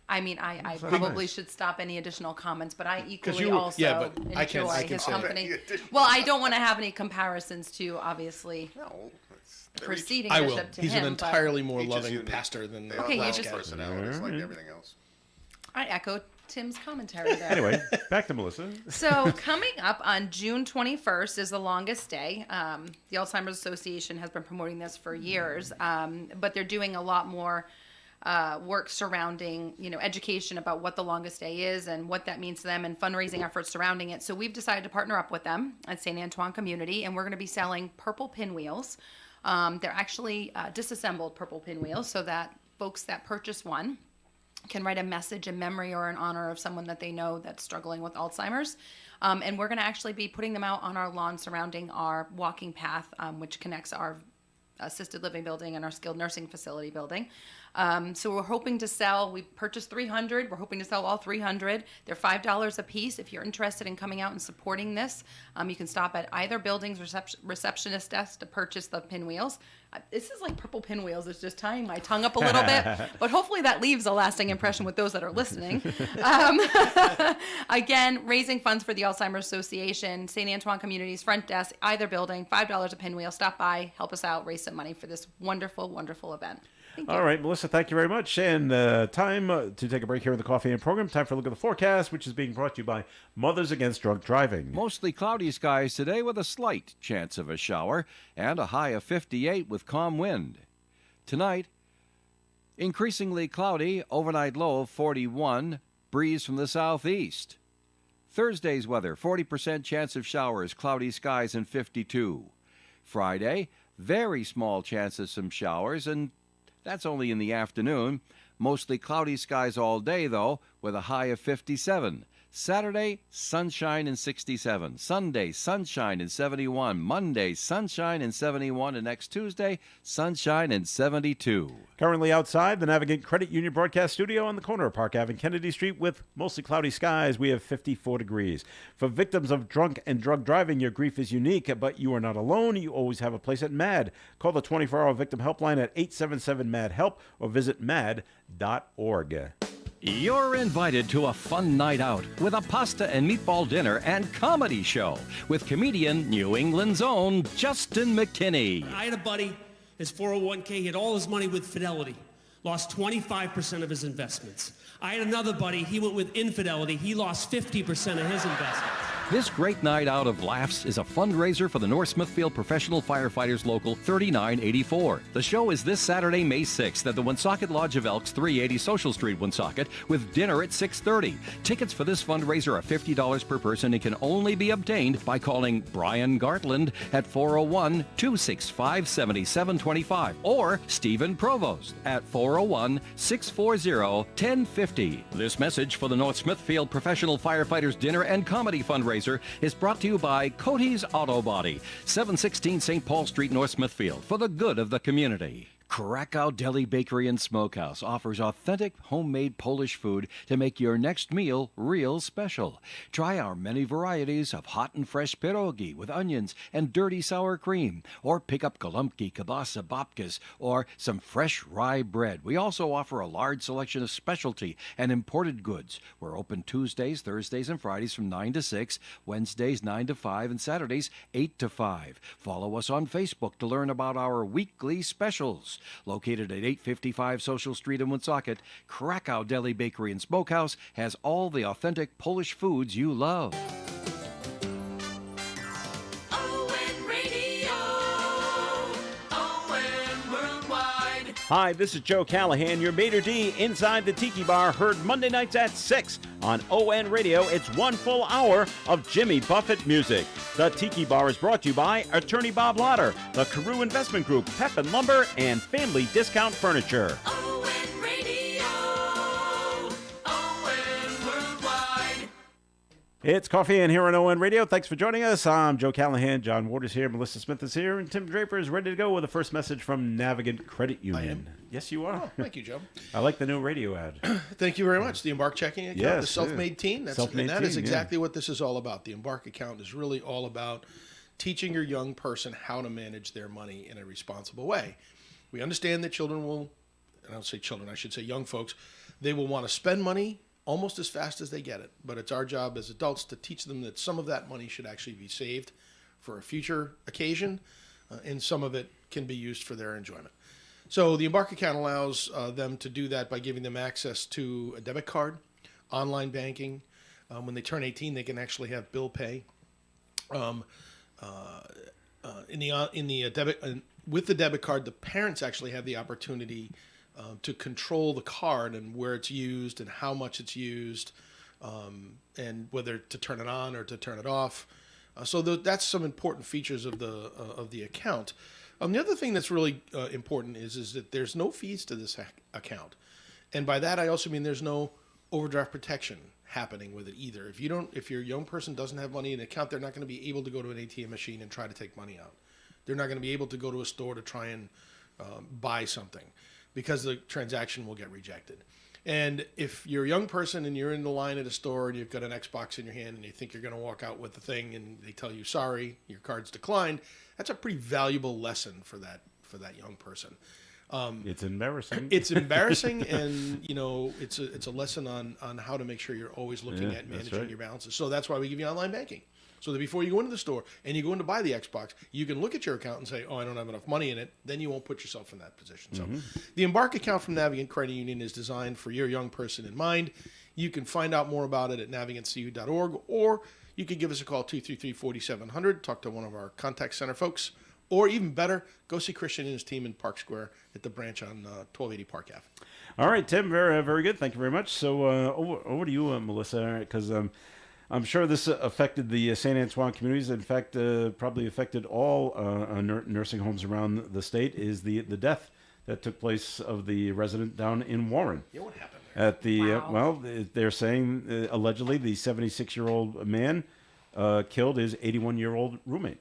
I mean, I Sounds probably nice. should stop any additional comments, but I equally you- also yeah, but enjoy I can his say that. company. Well, I don't want to have any comparisons to, obviously, No, preceding I will. bishop to He's him. an but entirely more Each is loving unique. pastor than They the all Okay, you have last just- guy. personalities like everything else. I echo Tim's commentary there. Anyway, back to Melissa. So coming up on June 21st is the longest day. The Alzheimer's Association has been promoting this for years, but they're doing a lot more work surrounding, education about what the longest day is and what that means to them, and fundraising efforts surrounding it. So we've decided to partner up with them at St. Antoine Community, and we're going to be selling purple pinwheels. They're actually disassembled purple pinwheels, so that folks that purchase one can write a message in memory or in honor of someone that they know that's struggling with Alzheimer's. And we're going to actually be putting them out on our lawn surrounding our walking path, which connects our assisted living building and our skilled nursing facility building. So we're hoping to sell, we purchased 300. We're hoping to sell all 300. They're $5 a piece. If you're interested in coming out and supporting this, you can stop at either building's receptionist desk to purchase the pinwheels. This is like purple pinwheels. It's just tying my tongue up a little bit, but hopefully that leaves a lasting impression with those that are listening. Again, raising funds for the Alzheimer's Association, St. Antoine Community's front desk, either building, $5 a pinwheel. Stop by, help us out, raise some money for this wonderful, wonderful event. Thank you. All right, Melissa, thank you very much. And time to take a break here in the Coffee and program. Time for a look at the forecast, which is being brought to you by Mothers Against Drunk Driving. Mostly cloudy skies today with a slight chance of a shower and a high of 58 with calm wind. Tonight, increasingly cloudy, overnight low of 41, breeze from the southeast. Thursday's weather, 40% chance of showers, cloudy skies and 52. Friday, very small chance of some showers, and that's only in the afternoon. Mostly cloudy skies all day, though, with a high of 57. Saturday, sunshine and 67. Sunday, sunshine and 71. Monday, sunshine and 71. And next Tuesday, sunshine and 72. Currently outside the Navigant Credit Union broadcast studio on the corner of Park Ave and Kennedy Street with mostly cloudy skies. We have 54 degrees. For victims of drunk and drug driving, your grief is unique, but you are not alone. You always have a place at MAD. Call the 24-hour victim helpline at 877-MAD-HELP or visit mad.org. You're invited to a fun night out with a pasta and meatball dinner and comedy show with comedian New England's own Justin McKinney. I had a buddy, his 401k, he had all his money with Fidelity, lost 25% of his investments. I had another buddy, he went with Infidelity, he lost 50% of his investments. This great night out of laughs is a fundraiser for the North Smithfield Professional Firefighters Local 3984. The show is this Saturday, May 6th at the Woonsocket Lodge of Elks, 380 Social Street, Woonsocket, with dinner at 6:30. Tickets for this fundraiser are $50 per person and can only be obtained by calling Brian Gartland at 401-265-7725 or Stephen Provost at 401-640-1050. This message for the North Smithfield Professional Firefighters Dinner and Comedy Fundraiser is brought to you by Cody's Auto Body, 716 St. Paul Street, North Smithfield, for the good of the community. Krakow Deli Bakery and Smokehouse offers authentic homemade Polish food to make your next meal real special. Try our many varieties of hot and fresh pierogi with onions and dirty sour cream, or pick up golubki, kielbasa, babkas, or some fresh rye bread. We also offer a large selection of specialty and imported goods. We're open Tuesdays, Thursdays, and Fridays from 9 to 6, Wednesdays 9 to 5, and Saturdays 8 to 5. Follow us on Facebook to learn about our weekly specials. Located at 855 Social Street in Woonsocket, Krakow Deli Bakery and Smokehouse has all the authentic Polish foods you love. ON Radio, ON Worldwide. Hi, this is Joe Callahan, your Mater D inside the Tiki Bar, heard Monday nights at 6 on ON Radio. It's one full hour of Jimmy Buffett music. The Tiki Bar is brought to you by Attorney Bob Lauder, the Carew Investment Group, Pepin Lumber, and Family Discount Furniture. ON Radio, ON Worldwide. It's Coffee and here on ON Radio. Thanks for joining us. I'm Joe Callahan. John Ward is here. Melissa Smith is here. And Tim Draper is ready to go with the first message from Navigant Credit Union. Yes, you are. Oh, thank you, Joe. I like the new radio ad. Thank you very much. The Embark checking account, Yes, the self-made teen. Self-made that is teen, exactly what this is all about. The Embark account is really all about teaching your young person how to manage their money in a responsible way. We understand that children will, and I don't say children, I should say young folks, they will want to spend money almost as fast as they get it. But it's our job as adults to teach them that some of that money should actually be saved for a future occasion. and some of it can be used for their enjoyment. So the Embark account allows them to do that by giving them access to a debit card, online banking. When they turn 18, they can actually have bill pay. With the debit card, the parents actually have the opportunity to control the card and where it's used and how much it's used, and whether to turn it on or to turn it off. So that's some important features of the account. The other thing that's really important is that there's no fees to this account, and by that I also mean there's no overdraft protection happening with it either. If your young person doesn't have money in an account, they're not going to be able to go to an ATM machine and try to take money out. They're not going to be able to go to a store to try and buy something because the transaction will get rejected. And if you're a young person and you're in the line at a store and you've got an Xbox in your hand and you think you're going to walk out with the thing and they tell you, sorry, your card's declined, that's a pretty valuable lesson for that young person. It's embarrassing. It's embarrassing, and it's a lesson on how to make sure you're always looking at managing your balances. So that's why we give you online banking, so that before you go into the store and you go in to buy the Xbox, you can look at your account and say, "Oh, I don't have enough money in it." Then you won't put yourself in that position. So, the Embark account from Navigant Credit Union is designed for your young person in mind. You can find out more about it at navigantcu.org, or you can give us a call 233-4700. Talk to one of our contact center folks. Or even better, go see Christian and his team in Park Square at the branch on 1280 Park Ave. All right, Tim, very, very good. Thank you very much. So over to you, Melissa, because I'm sure this affected the St. Antoine communities. In fact, probably affected all nursing homes around the state, is the death that took place of the resident down in Warren. Yeah, what happened there? At the, they're saying allegedly the 76-year-old man killed his 81-year-old roommate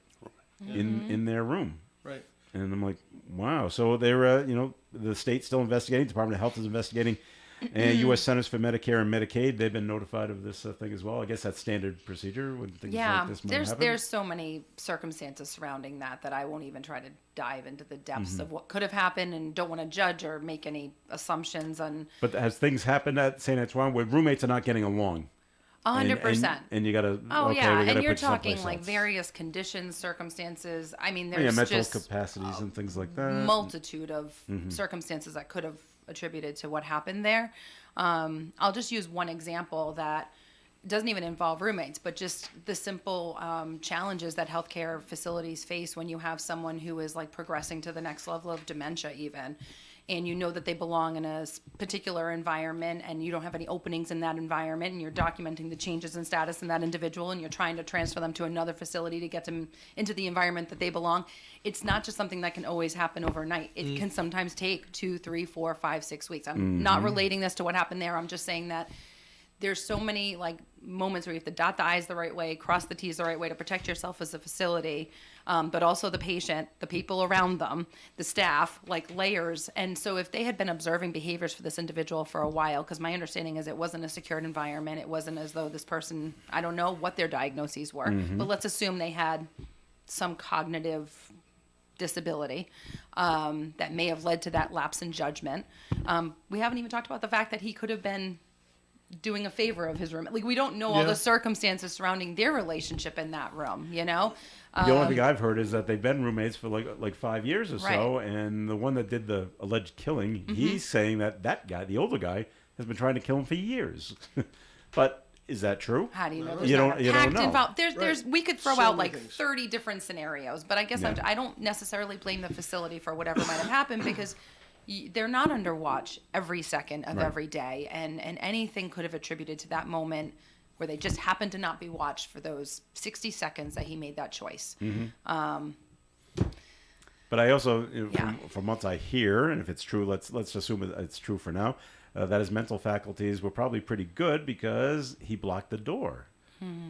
in their room. Right. And I'm like, wow. So they're, the state's still investigating. Department of Health is investigating. And U.S. Centers for Medicare and Medicaid, they've been notified of this thing as well. I guess that's standard procedure when things like this might happen. There's so many circumstances surrounding that I won't even try to dive into the depths of what could have happened, and don't want to judge or make any assumptions on. But has things happened at St. Antoine where roommates are not getting along? 100%. And you got to. Oh okay, yeah, we gotta and you're put you someplace talking like else. various conditions, circumstances. I mean, there's mental just capacities and things like that. multitude of circumstances that could have attributed to what happened there. I'll just use one example that doesn't even involve roommates, but just the simple challenges that healthcare facilities face when you have someone who is like progressing to the next level of dementia even, and you know that they belong in a particular environment and you don't have any openings in that environment, and you're documenting the changes in status in that individual, and you're trying to transfer them to another facility to get them into the environment that they belong. It's not just something that can always happen overnight. It can sometimes take 2, 3, 4, 5, 6 weeks. I'm not relating this to what happened there. I'm just saying that there's so many like moments where you have to dot the I's the right way, cross the T's the right way to protect yourself as a facility, but also the patient, the people around them, the staff, like layers. And so if they had been observing behaviors for this individual for a while, because my understanding is it wasn't a secured environment, it wasn't as though this person, I don't know what their diagnoses were, but let's assume they had some cognitive disability that may have led to that lapse in judgment. We haven't even talked about the fact that he could have been doing a favor of his room. Like, we don't know all the circumstances surrounding their relationship in that room, The only thing I've heard is that they've been roommates for like 5 years or so, and the one that did the alleged killing, he's saying that guy, the older guy, has been trying to kill him for years. But is that true? How do you know? There's You not don't- a you don't pact know. involved. There's we could throw So out many like things. 30 different scenarios, but I guess Yeah. I don't necessarily blame the facility for whatever might have happened, because they're not under watch every second of every day, and anything could have attributed to that moment where they just happened to not be watched for those 60 seconds that he made that choice. But I also, Yeah. from what I hear, and if it's true, let's assume it's true for now, that his mental faculties were probably pretty good because he blocked the door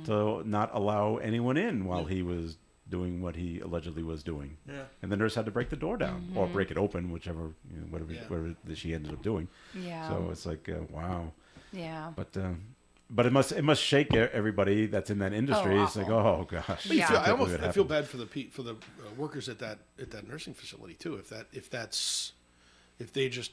to not allow anyone in while he was doing what he allegedly was doing. Yeah. And the nurse had to break the door down or break it open, whichever, whatever that she ended up doing. Yeah. So it's like, wow. Yeah. But it must shake everybody that's in that industry. Oh, it's like, awful. oh gosh. Yeah. I can't believe almost it I feel happened. bad for the workers at that nursing facility too. If they just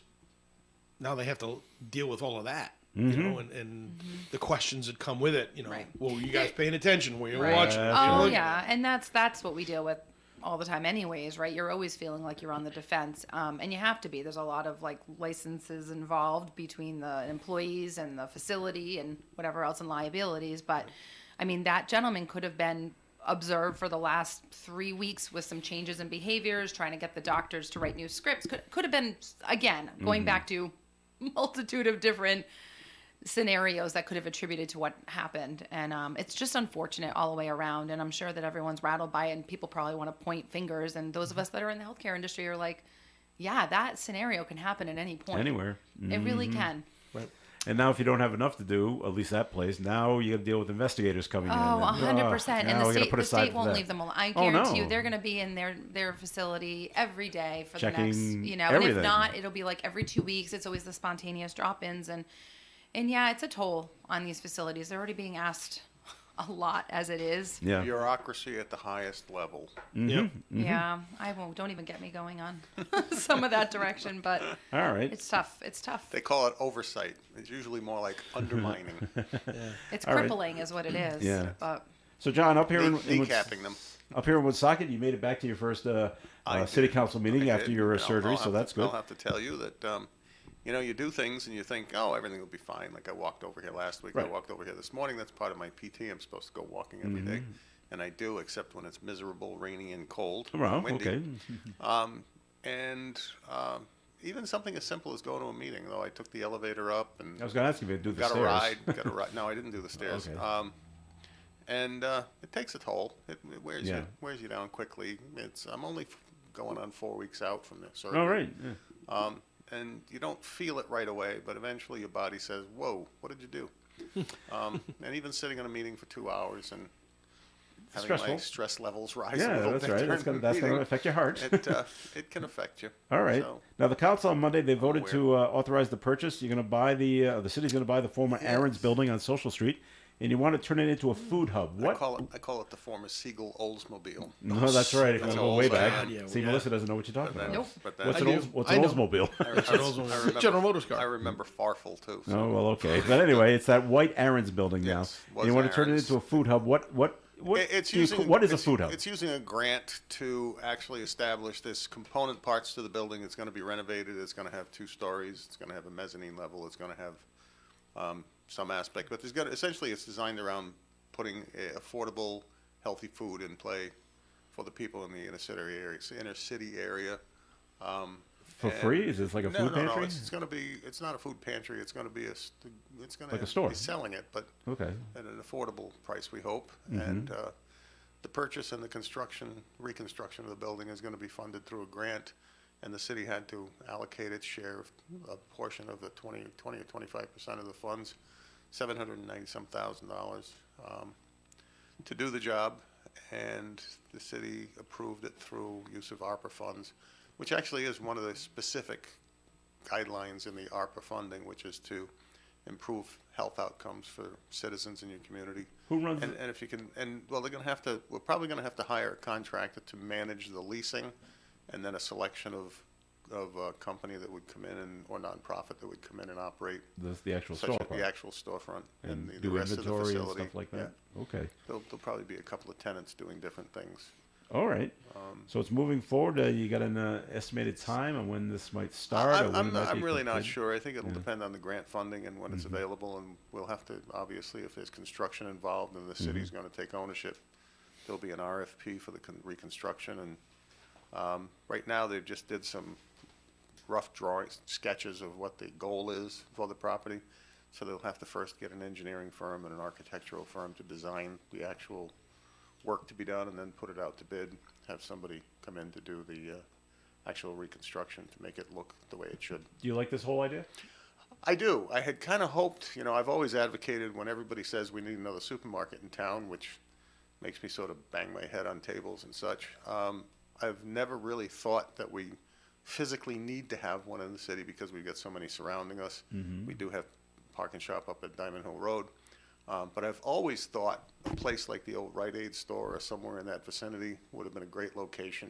now they have to deal with all of that, and the questions that come with it. Right. Well, you guys paying attention? Were you Right. watching? Oh yeah, and that's what we deal with all the time anyways, right? You're always feeling like you're on the defense. And you have to be. There's a lot of like licenses involved between the employees and the facility and whatever else and liabilities. But I mean, that gentleman could have been observed for the last 3 weeks with some changes in behaviors, trying to get the doctors to write new scripts. Could have been, again, going back to multitude of different scenarios that could have attributed to what happened. And it's just unfortunate all the way around. And I'm sure that everyone's rattled by it, and people probably want to point fingers. And those of us that are in the healthcare industry are like, yeah, that scenario can happen at any point. Anywhere. It really can. Right. And now if you don't have enough to do, at least that place, now you got to deal with investigators coming in. Oh, and, 100%. And now we gotta put the aside state won't that. leave them alone. I Oh, guarantee no. you they're going to be in their facility every day for Checking the next, and everything. if not, it'll be like every 2 weeks. It's always the spontaneous drop-ins. And yeah, it's a toll on these facilities. They're already being asked a lot as it is. Yeah. Bureaucracy at the highest level. Yep. Yeah, I won't. Don't even get me going on some of that direction, but All right. it's tough. It's tough. They call it oversight. It's usually more like undermining, It's All right. crippling, is what it is. Yeah. But So, John, up here in decapping them. Up here in Woonsocket, you made it back to your first city council meeting I after did. your And I'll surgery, have so to- that's good. I'll have to tell you that, you do things and you think, oh, everything will be fine. Like I walked over here last week. Right. Mm-hmm. I walked over here this morning. That's part of my PT. I'm supposed to go walking every day. And I do, except when it's miserable, rainy, and cold. Well, and windy. okay. And even something as simple as going to a meeting, though I took the elevator up and I was going to ask you if you do the got stairs. got a ride. No, I didn't do the stairs. Okay. And it takes a toll. It wears Yeah. wears you down quickly. I'm only going on 4 weeks out from this surgery. All right. Yeah. And you don't feel it right away, but eventually your body says, "Whoa, what did you do?" And even sitting in a meeting for 2 hours and having Stressful. my stress levels rise a Yeah, little that's bit right. during That's the going to meeting, affect your heart. it can affect you. All right. So, Now the council on Monday they voted aware. to authorize the purchase. You're going to buy the city's going to buy the former Aaron's building on Social Street, and you want to turn it into a food hub. What? I call it the former Siegel Oldsmobile. No, that's right. If you That's want to go an way old back. man. Yeah, See, yeah. Melissa doesn't know what you're talking about. Nope. But What's that, an I old, do. what's I an know. Oldsmobile? General Motors car. I remember Farfel too. So. Oh well, okay. But anyway, it's that white Aaron's building now, Yes, and was you want to turn it Aaron's. into a food hub. What It's do you- using, what is a it's- food hub? It's using a grant to actually establish this component parts to the building. It's going to be renovated. It's going to have 2 stories. It's going to have a mezzanine level. It's going to have some aspect, but essentially it's designed around putting affordable, healthy food in play for the people in the inner city area. For free? Is this like a food pantry? No, it's going to be. It's not a food pantry. It's going to be it's going Like a to store. be selling it, but Okay. at an affordable price, we hope. Mm-hmm. And the purchase and the reconstruction of the building is going to be funded through a grant, and the city had to allocate its share of a portion of the 20 or 25% of the funds, $790-some thousand, to do the job. And the city approved it through use of ARPA funds, which actually is one of the specific guidelines in the ARPA funding, which is to improve health outcomes for citizens in your community. Who runs And, it? and if you can, and well, we're probably going to have to hire a contractor to manage the leasing, and then a selection of a company that would come in or nonprofit that would come in and operate The actual such storefront the actual storefront and the do rest of the inventory and facility. stuff like that. Yeah. Okay. There'll probably be a couple of tenants doing different things. All right. So it's moving forward. You got an estimated time on when this might start? or when it might I'm be really not completed? sure. I think it'll depend on the grant funding and when it's available, and we'll have to, obviously, if there's construction involved and the city's going to take ownership, there'll be an RFP for the reconstruction. And right now, they've just did some rough drawings, sketches of what the goal is for the property. So they'll have to first get an engineering firm and an architectural firm to design the actual work to be done, and then put it out to bid, have somebody come in to do the actual reconstruction to make it look the way it should. Do you like this whole idea? I do. I had kind of hoped, I've always advocated when everybody says we need another supermarket in town, which makes me sort of bang my head on tables and such. I've never really thought that we physically need to have one in the city because we've got so many surrounding us. We do have Park and Shop up at Diamond Hill Road. But I've always thought a place like the old Rite Aid store or somewhere in that vicinity would have been a great location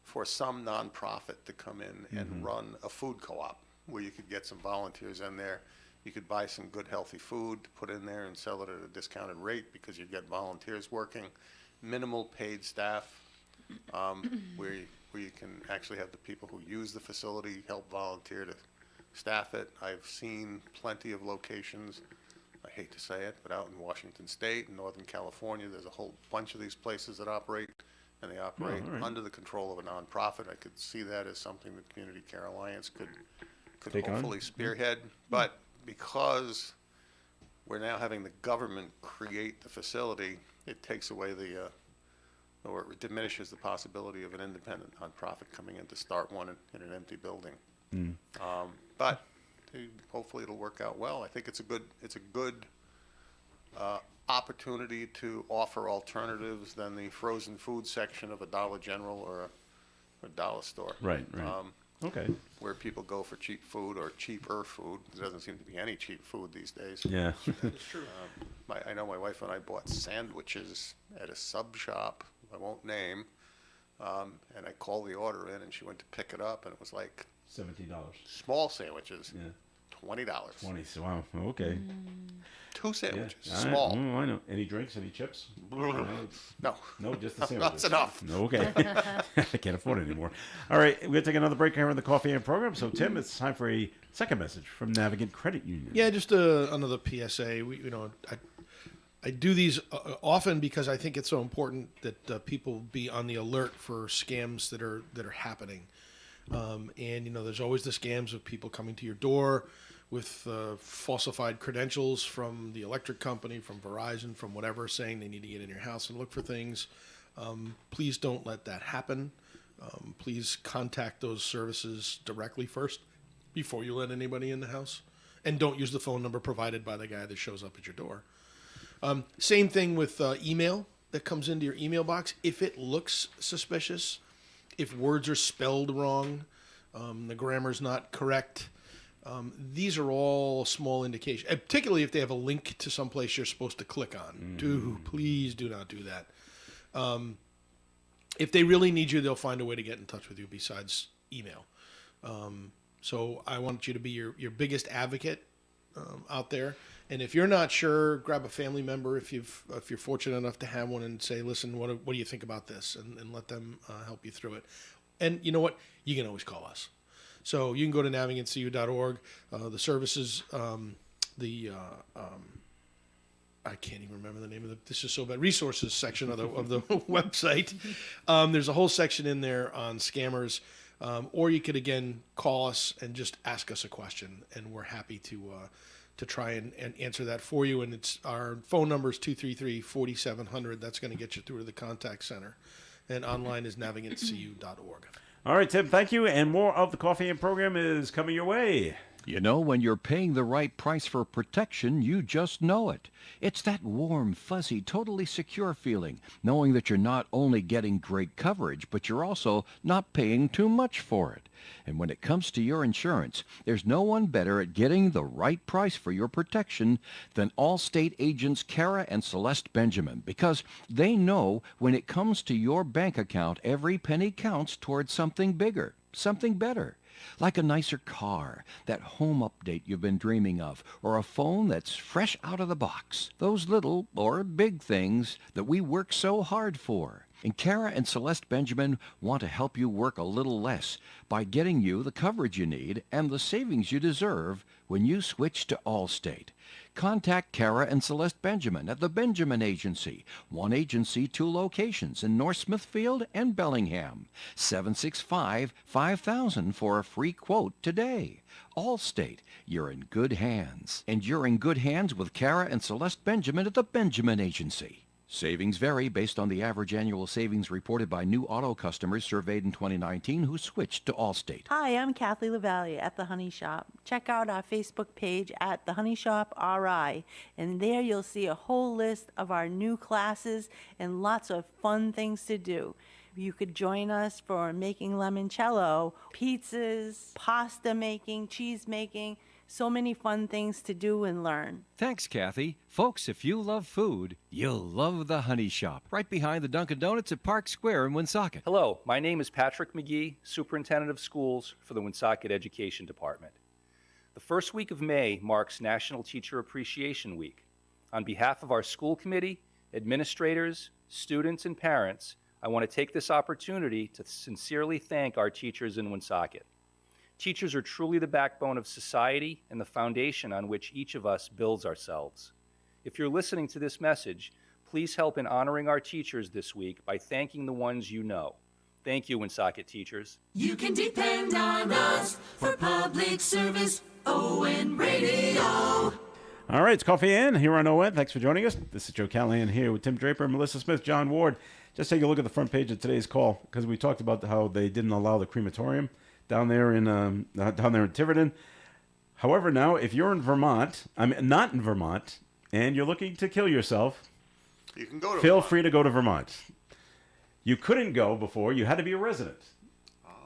for some nonprofit to come in and run a food co-op where you could get some volunteers in there. You could buy some good, healthy food, put in there and sell it at a discounted rate because you'd get volunteers working, minimal paid staff. where you can actually have the people who use the facility help volunteer to staff it. I've seen plenty of locations, I hate to say it, but out in Washington State and Northern California, there's a whole bunch of these places that operate, and they operate all right. under the control of a nonprofit. I could see that as something the Community Care Alliance could Take on? hopefully spearhead. But because we're now having the government create the facility, it takes away or it diminishes the possibility of an independent nonprofit coming in to start one in an empty building. But hopefully it'll work out well. I think it's a good opportunity to offer alternatives than the frozen food section of a Dollar General or a dollar store. Right. Okay. Where people go for cheap food or cheaper food. There doesn't seem to be any cheap food these days. Yeah. It's true. I know my wife and I bought sandwiches at a sub shop I won't name, and I called the order in, and she went to pick it up, and it was like $17. small sandwiches, Yeah. $20. 20. Wow. Okay. Two Yeah. sandwiches, All right. small. I know. Any drinks? Any chips? No, No, just the sandwiches. that's enough. Okay. I can't afford it anymore. All right. We're going to take another break here on the Coffee and program. So, Tim, it's time for a second message from Navigant Credit Union. Yeah, just another PSA. I do these often because I think it's so important that people be on the alert for scams that are happening. And there's always the scams of people coming to your door with falsified credentials from the electric company, from Verizon, from whatever, saying they need to get in your house and look for things. Please don't let that happen. Please contact those services directly first before you let anybody in the house. And don't use the phone number provided by the guy that shows up at your door. Same thing with email that comes into your email box. If it looks suspicious, if words are spelled wrong, the grammar's not correct, these are all small indications, particularly if they have a link to someplace you're supposed to click on. Please do not do that. If they really need you, they'll find a way to get in touch with you besides email. So I want you to be your biggest advocate out there. And if you're not sure, grab a family member if you're fortunate enough to have one and say, listen, what do you think about this? And let them help you through it. And you know what? You can always call us. So you can go to navigantcu.org. The services, I can't even remember the name of this is so bad, resources section of the website. There's a whole section in there on scammers. Or you could, again, call us and just ask us a question, and we're happy to try and answer that for you. And it's our phone number is 233-4700. That's going to get you through to the contact center. And online is navigantcu.org. All right, Tim, thank you. And more of the Coffee and program is coming your way. When you're paying the right price for protection, you just know it. It's that warm, fuzzy, totally secure feeling, knowing that you're not only getting great coverage, but you're also not paying too much for it. And when it comes to your insurance, there's no one better at getting the right price for your protection than Allstate agents Kara and Celeste Benjamin, because they know when it comes to your bank account, every penny counts towards something bigger, something better. Like a nicer car, that home update you've been dreaming of, or a phone that's fresh out of the box. Those little or big things that we work so hard for. And Kara and Celeste Benjamin want to help you work a little less by getting you the coverage you need and the savings you deserve when you switch to Allstate. Contact Kara and Celeste Benjamin at the Benjamin Agency. One agency, 2 locations in North Smithfield and Bellingham. 765-5000 for a free quote today. Allstate, you're in good hands. And you're in good hands with Kara and Celeste Benjamin at the Benjamin Agency. Savings vary based on the average annual savings reported by new auto customers surveyed in 2019 who switched to Allstate. Hi, I'm Kathy LaValle at The Honey Shop. Check out our Facebook page at The Honey Shop RI, and there you'll see a whole list of our new classes and lots of fun things to do. You could join us for making limoncello, pizzas, pasta making, cheese making, so many fun things to do and learn. Thanks, Kathy. Folks, if you love food, you'll love the Honey Shop, right behind the Dunkin' Donuts at Park Square in Woonsocket. Hello, my name is Patrick McGee, Superintendent of Schools for the Woonsocket Education Department. The first week of May marks National Teacher Appreciation Week. On behalf of our school committee, administrators, students, and parents, I want to take this opportunity to sincerely thank our teachers in Woonsocket. Teachers are truly the backbone of society and the foundation on which each of us builds ourselves. If you're listening to this message, please help in honoring our teachers this week by thanking the ones you know. Thank you, Woonsocket teachers. You can depend on us for public service. ON Radio. All right, it's Coffee In here on ON. Thanks for joining us. This is Joe Callahan here with Tim Draper, Melissa Smith, John Ward. Just take a look at the front page of today's call because we talked about how they didn't allow the crematorium down there in Tiverton. However, now if you're in Vermont, not in Vermont, and you're looking to kill yourself, You can go to feel Vermont. free to go to Vermont. You couldn't go before; you had to be a resident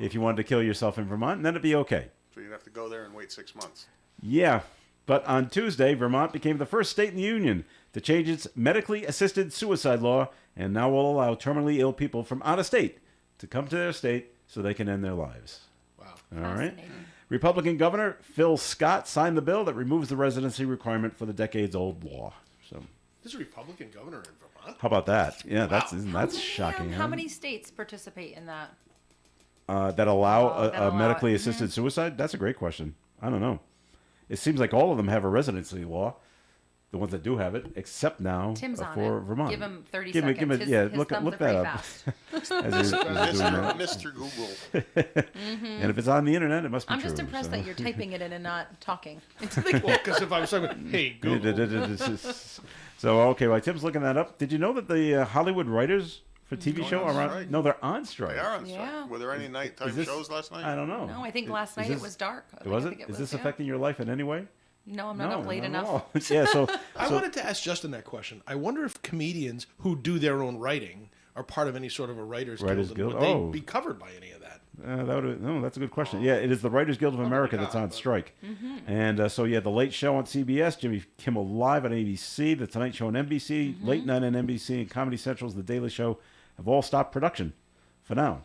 if you wanted to kill yourself in Vermont, and then it'd be okay. So you'd have to go there and wait 6 months. Yeah, but on Tuesday, Vermont became the first state in the union to change its medically assisted suicide law and now will allow terminally ill people from out of state to come to their state so they can end their lives. Wow. All right. Fascinating. Republican Governor Phil Scott signed the bill that removes the residency requirement for the decades-old law. So There's a Republican governor in Vermont. how about that? Yeah, that's How shocking. How huh? many states participate in that? That allow that a allow medically it. assisted suicide? That's a great question. I don't know. It seems like all of them have a residency law, the ones that do have it, except now Tim's on for it. Vermont. Give him 30 Give me- seconds. give me- yeah, his look thumbs that are pretty up. fast. As you're doing that. Mr. Google. And if it's on the internet, it must be I'm true. just impressed so. that you're typing it in and not talking into the Well, because if I was talking, hey, Google. So, okay, while Tim's looking that up, did you know that the Hollywood writers for TV show on are on? strike. No, they're on strike. They are on strike. Yeah. Were there any nighttime this- shows last night? I don't know. No, I think Is- last is night this- it was dark. Was I it? think Is was, this yeah. affecting your life in any way? No, I'm not up late not at enough. all. Yeah, so, I so wanted to ask Justin that question. I wonder if comedians who do their own writing are part of any sort of a writers, Writers guild. Guild? And would Oh. they be covered by any of that? no, that's a good question. Yeah, it is the Writers Guild of America that's on strike. And so, yeah, The Late Show on CBS, Jimmy Kimmel Live on ABC, The Tonight Show on NBC, Late Night on NBC, and Comedy Central's The Daily Show have all stopped production for now.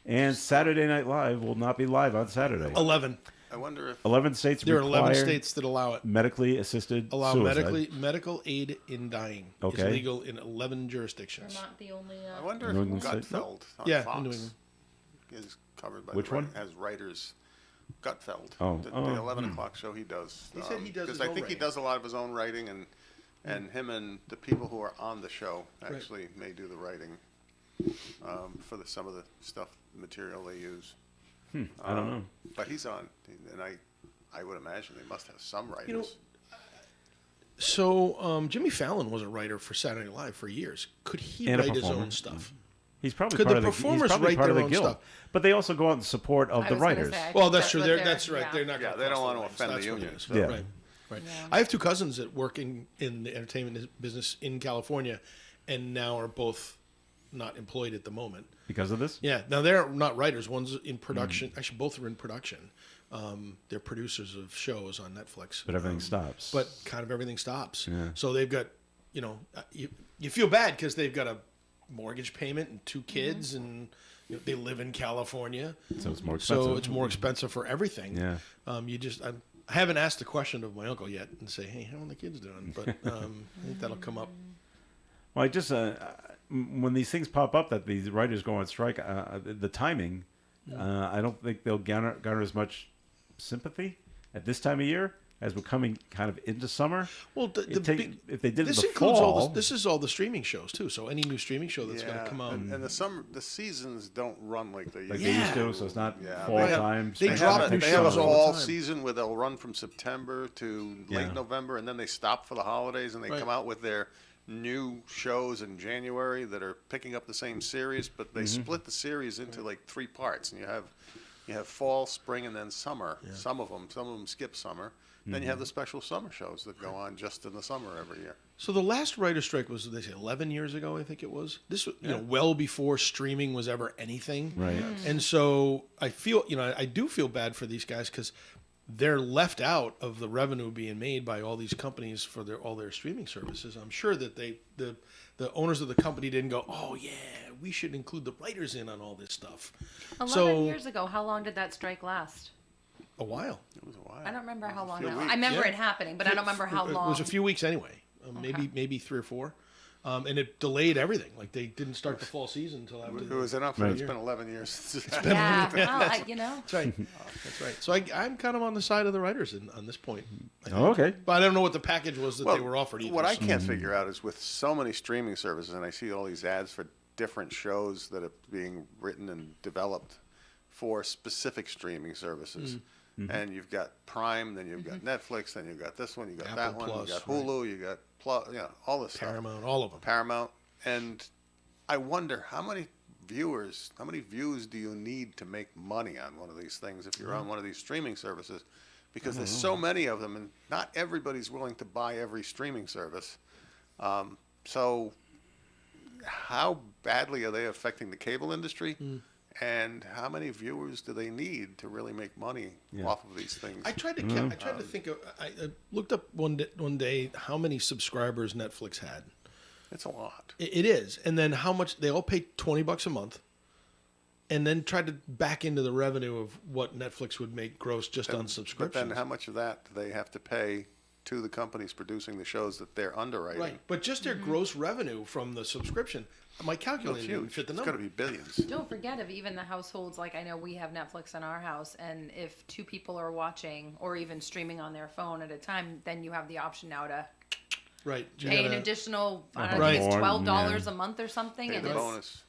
And Saturday Night Live will not be live on Saturday. 11. I wonder if 11 states There are 11 require states that allow it. medically assisted Allow suicide. medical aid in dying. Okay. It's legal in 11 jurisdictions. Not the only. I wonder New if England State- Gutfeld on Yeah, Fox New England. is covered by Which the one? as writers. Gutfeld. Oh, the oh, 11 o'clock show he does. He said he does his I own think he writing. does a lot of his own writing, and him and the people who are on the show actually may do the writing for some of the stuff material they use. I don't know. But he's on, and I would imagine they must have some writers. You know, So Jimmy Fallon was a writer for Saturday Night Live for years. Could he And a write his performer. own stuff? He's probably Could part the of the, he's performers probably write part of their the own guild. stuff? But they also go out in support of I the was gonna writers. say, I Well, think that's true. what That's right. yeah. They're not. Yeah, gonna they don't cross want to lines. offend the That's what it union. is. Yeah. Right. Right. I have two cousins that work in the entertainment business in California, and now are both not employed at the moment. Because of this? Yeah. Now they're not writers. One's in production. Actually, both are in production. They're producers of shows on Netflix. But everything stops. But kind of everything stops. Yeah. So they've got, you feel bad because they've got a mortgage payment and two kids, and they live in California. So it's more expensive. So it's more expensive for everything. Yeah. I haven't asked the question of my uncle yet and say, hey, how are the kids doing? But I think that'll come up. Well, I just when these things pop up that these writers go on strike, the timing, I don't think they'll garner as much sympathy at this time of year as we're coming kind of into summer. Well, if they did it this in the includes fall, this is all the streaming shows too. So any new streaming show that's going to come out. and the seasons don't run like they like used they used to. to, so it's not Yeah. fall They have- time. they spring drop time. new They have a shows all the fall time. season where they'll run from September to Yeah. late November, and then they stop for the holidays, and they Right. come out with their new shows in January that are picking up the same series, but they Mm-hmm. split the series into like 3 parts, and you have fall, spring, and then summer. Some of them skip summer. Then you have the special summer shows that go on just in the summer every year. So the last writer's strike was, they say, 11 years ago, I think it was. This was, well before streaming was ever anything. Right. And so I feel, I do feel bad for these guys because they're left out of the revenue being made by all these companies for all their streaming services. I'm sure that the owners of the company didn't go, oh yeah, we should include the writers in on all this stuff. 11 years ago, how long did that strike last? A while. It was a while. I don't remember how long. few that weeks. I remember Yeah. it happening, but I don't remember how long. It was a few weeks anyway. Maybe 3 or 4. And it delayed everything. Like they didn't start the fall season until after. It was enough. Right. It's been 11 years since it's Yeah, well, you know. That's right. That's right. So I'm kind of on the side of the writers on this point. I think. Oh, okay. But I don't know what the package was that they were offered either. What I so- can't figure out is with so many streaming services, and I see all these ads for different shows that are being written and developed for specific streaming services. And you've got Prime, then you've got Netflix, then you've got this one, you got that Apple one, Plus, you got right. Hulu, you got Plus, all this stuff. Paramount, all of them. Paramount, and I wonder how many views do you need to make money on one of these things if you're on one of these streaming services? Because there's so many of them, and not everybody's willing to buy every streaming service. So how badly are they affecting the cable industry? And how many viewers do they need to really make money off of these things? I tried to think of. I looked up one day how many subscribers Netflix had. It's a lot. It is, and then how much they all pay $20 a month, and then tried to back into the revenue of what Netflix would make gross just on But subscriptions. then how much of that do they have to pay to the companies producing the shows that they're underwriting? Right, but just their gross revenue from the subscription, my Well, it's calculator didn't huge. fit the It's number. got to be billions. Don't forget of even the households, like I know we have Netflix in our house, and if two people are watching or even streaming on their phone at a time, then you have the option now to Right, you pay an gotta- additional, I don't know, Right. I think it's More, $12 a month or something. Pay and the it's, bonus.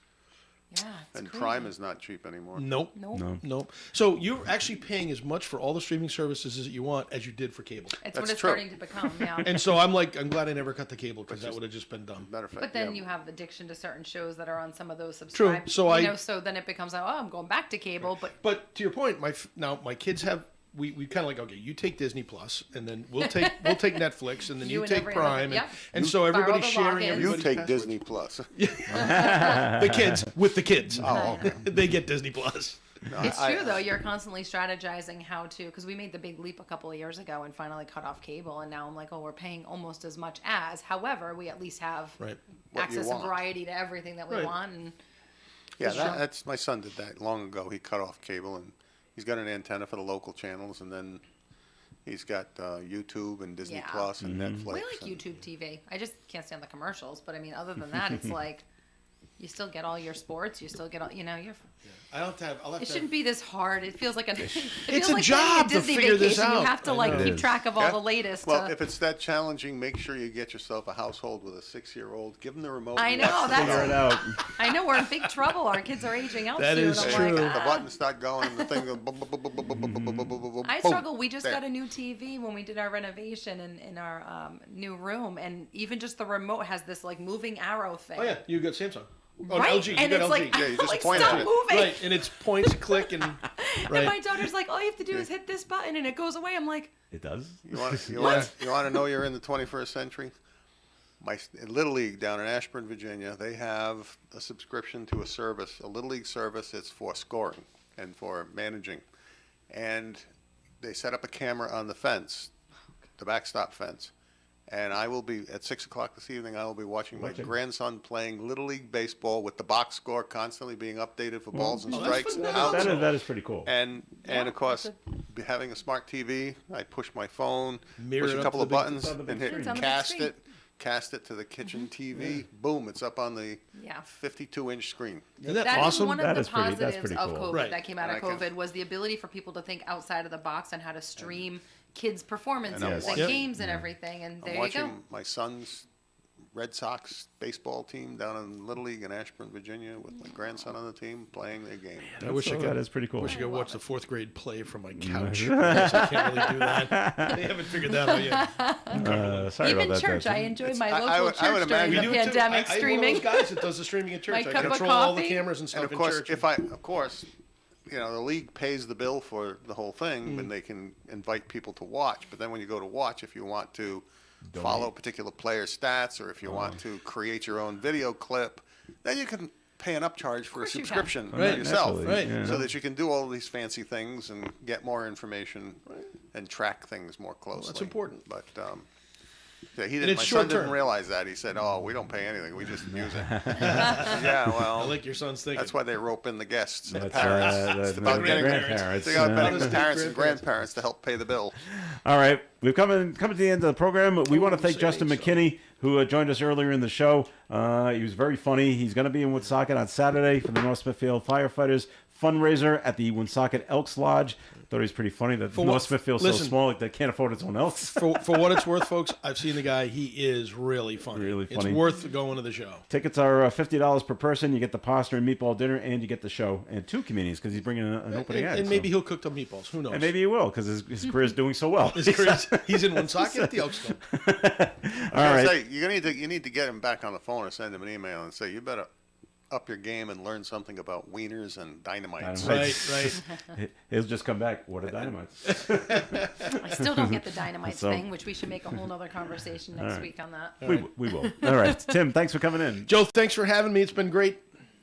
yeah, it's And crazy. Prime is not cheap anymore. Nope. Nope. Nope. So you're actually paying as much for all the streaming services that you want as you did for cable. It's That's what it's true. starting to become, yeah. And so I'm glad I never cut the cable because that would have just been dumb. Matter of fact, But then yeah, you have addiction to certain shows that are on some of those True. subscribed. So so then it becomes like, oh, I'm going back to cable, but But to your point, now my kids have we kind of like, okay, you take Disney Plus, and then we'll take Netflix, and then you and take every Prime, other- yep. and so borrow everybody's the sharing. logins. you everybody's take passwords. Disney Plus. The kids with the kids. Oh, okay. They get Disney Plus. No, it's I- true though. You're constantly strategizing how to, because we made the big leap a couple of years ago and finally cut off cable, and now I'm like, oh, we're paying almost as much as. However, we at least have Right. What you access and want. variety to everything that we Right. want. And Yeah, that's my son did that long ago. He cut off cable, and he's got an antenna for the local channels, and then he's got YouTube and Disney Yeah. Plus and Netflix. we like and- YouTube TV. I just can't stand the commercials. But I mean, other than that, it's like you still get all your sports. You still get all, you're. I don't have. I'll have It to shouldn't be this hard. It feels like It's feels a like job planning to Disney figure this vacation. You out. have to I like know. keep track of all Yeah. the latest. Well, to- if it's that challenging, make sure you get yourself a household with a 6-year-old. Give them the remote. I and know, watch the that's- Figure it out. I know we're in big trouble. Our kids are aging out That soon. is I'm true. Like, The buttons start going, and the thing goes. I boom, struggle. We just there. got a new TV when we did our renovation in our new room, and even just the remote has this like moving arrow thing. Oh yeah, you got Samsung. Oh, Right? LG. You and got it's LG. like, Yeah, you I'm just like, point stop at it. moving. Right, and it's points, click, and And right. my daughter's like, all you have to do is hit this button, and it goes away. I'm like, It does. You want to know you're in the 21st century? My Little League down in Ashburn, Virginia, they have a subscription to a service, a Little League service. It's for scoring and for managing, and they set up a camera on the fence, the backstop fence. And I will be at 6:00 this evening. I will be watching my grandson playing Little League baseball with the box score constantly being updated for balls and that's strikes and phenomenal. outs. That is pretty cool. And of course, that's having a smart TV, I push my phone, Mirror push it a up couple to of the big- buttons, it's on the big and hit screen. It's on the big cast screen. cast it to the kitchen TV. Boom! It's up on the Yeah. 52-inch screen. Isn't that that is awesome? one of That the is pretty- that's positives pretty of cool. COVID Right. that came out of And I can- COVID was the ability for people to think outside of the box on how to stream kids' performances And I'm and watching- games and everything. And I'm there you watching go. my son's Red Sox baseball team down in Little League in Ashburn, Virginia, with my grandson on the team playing their game. I wish I could. That is pretty cool. Wish I could watch the fourth grade play from my couch. I can't really do that. They haven't figured that out yet. Sorry Even about that. church, I Dustin. enjoyed my I local would church imagine- during We the do it too. pandemic I'm streaming. one of those guys that does the streaming at church. My I cup of control all the coffee. cameras and stuff And of in course, church. the league pays the bill for the whole thing, and they can invite people to watch. But then when you go to watch, if you want to follow particular player stats, or if you want to create your own video clip, then you can pay an upcharge for a course you can. subscription for Right, yourself, naturally, right. yeah. so that you can do all these fancy things and get more information and track things more closely. that's important. But Yeah, he And didn't. it's My short son didn't term. realize that. He said, "Oh, we don't pay anything. We just use it." Yeah, I well, like your son's thinking. that's why they rope in the guests and the That's, parents. It's about the getting grandparents. They got getting the Honestly, parents and grandparents. grandparents to help pay the bill. All right, we've come to the end of the program. We want to thank say Justin so. McKinney, who joined us earlier in the show. He was very funny. He's going to be in Woonsocket on Saturday for the North Smithfield Firefighters fundraiser at the Woonsocket Elks Lodge. Thought he was pretty funny that For North what- Smithfield's so listen. small they can't afford its own elks. For what it's worth, folks, I've seen the guy. He is really funny. Really funny. It's worth going to the show. Tickets are $50 per person. You get the pasta and meatball dinner, and you get the show and 2 comedians because he's bringing an opening act. And so- maybe he'll cook the meatballs. Who knows? and maybe he will because his career's doing so well. His career's- he's in Woonsocket at the Elks Club. All right. Say, you need to get him back on the phone or send him an email and say, "You better up your game and learn something about wieners and dynamites." Right, right. He'll just come back. What a dynamite. I still don't get the dynamite So- thing, which we should make a whole nother conversation next week on that. We will. All right. Tim, thanks for coming in. Joe, thanks for having me. It's been great.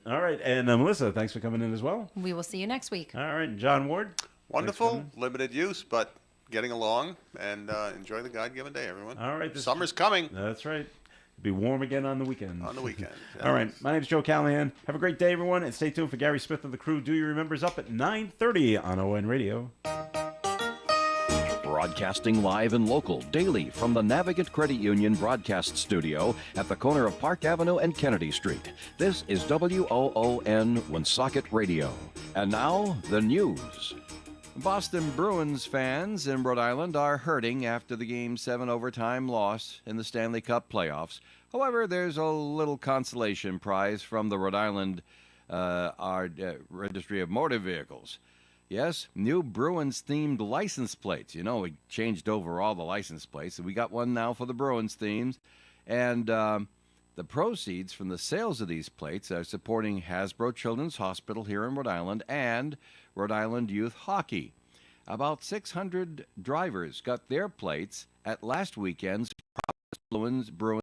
All right. And Melissa, thanks for coming in as well. We will see you next week. All right. And John Ward. Wonderful, limited use, but getting along, and enjoy the God-given day, everyone. All right. Summer's coming That's right. Be warm again on the weekend. on the weekend. All right. My name is Joe Callahan. Have a great day, everyone, and stay tuned for Gary Smith of the crew. Do You Remember's up at 9:30 on ON Radio. Broadcasting live and local daily from the Navigant Credit Union broadcast studio at the corner of Park Avenue and Kennedy Street. This is WOON Woonsocket Radio. And now, the news. Boston Bruins fans in Rhode Island are hurting after the Game 7 overtime loss in the Stanley Cup playoffs. However, there's a little consolation prize from the Rhode Island Registry of Motor Vehicles. Yes, new Bruins-themed license plates. You know, we changed over all the license plates, and we got one now for the Bruins themes. And the proceeds from the sales of these plates are supporting Hasbro Children's Hospital here in Rhode Island and Rhode Island Youth Hockey. About 600 drivers got their plates at last weekend's Bruins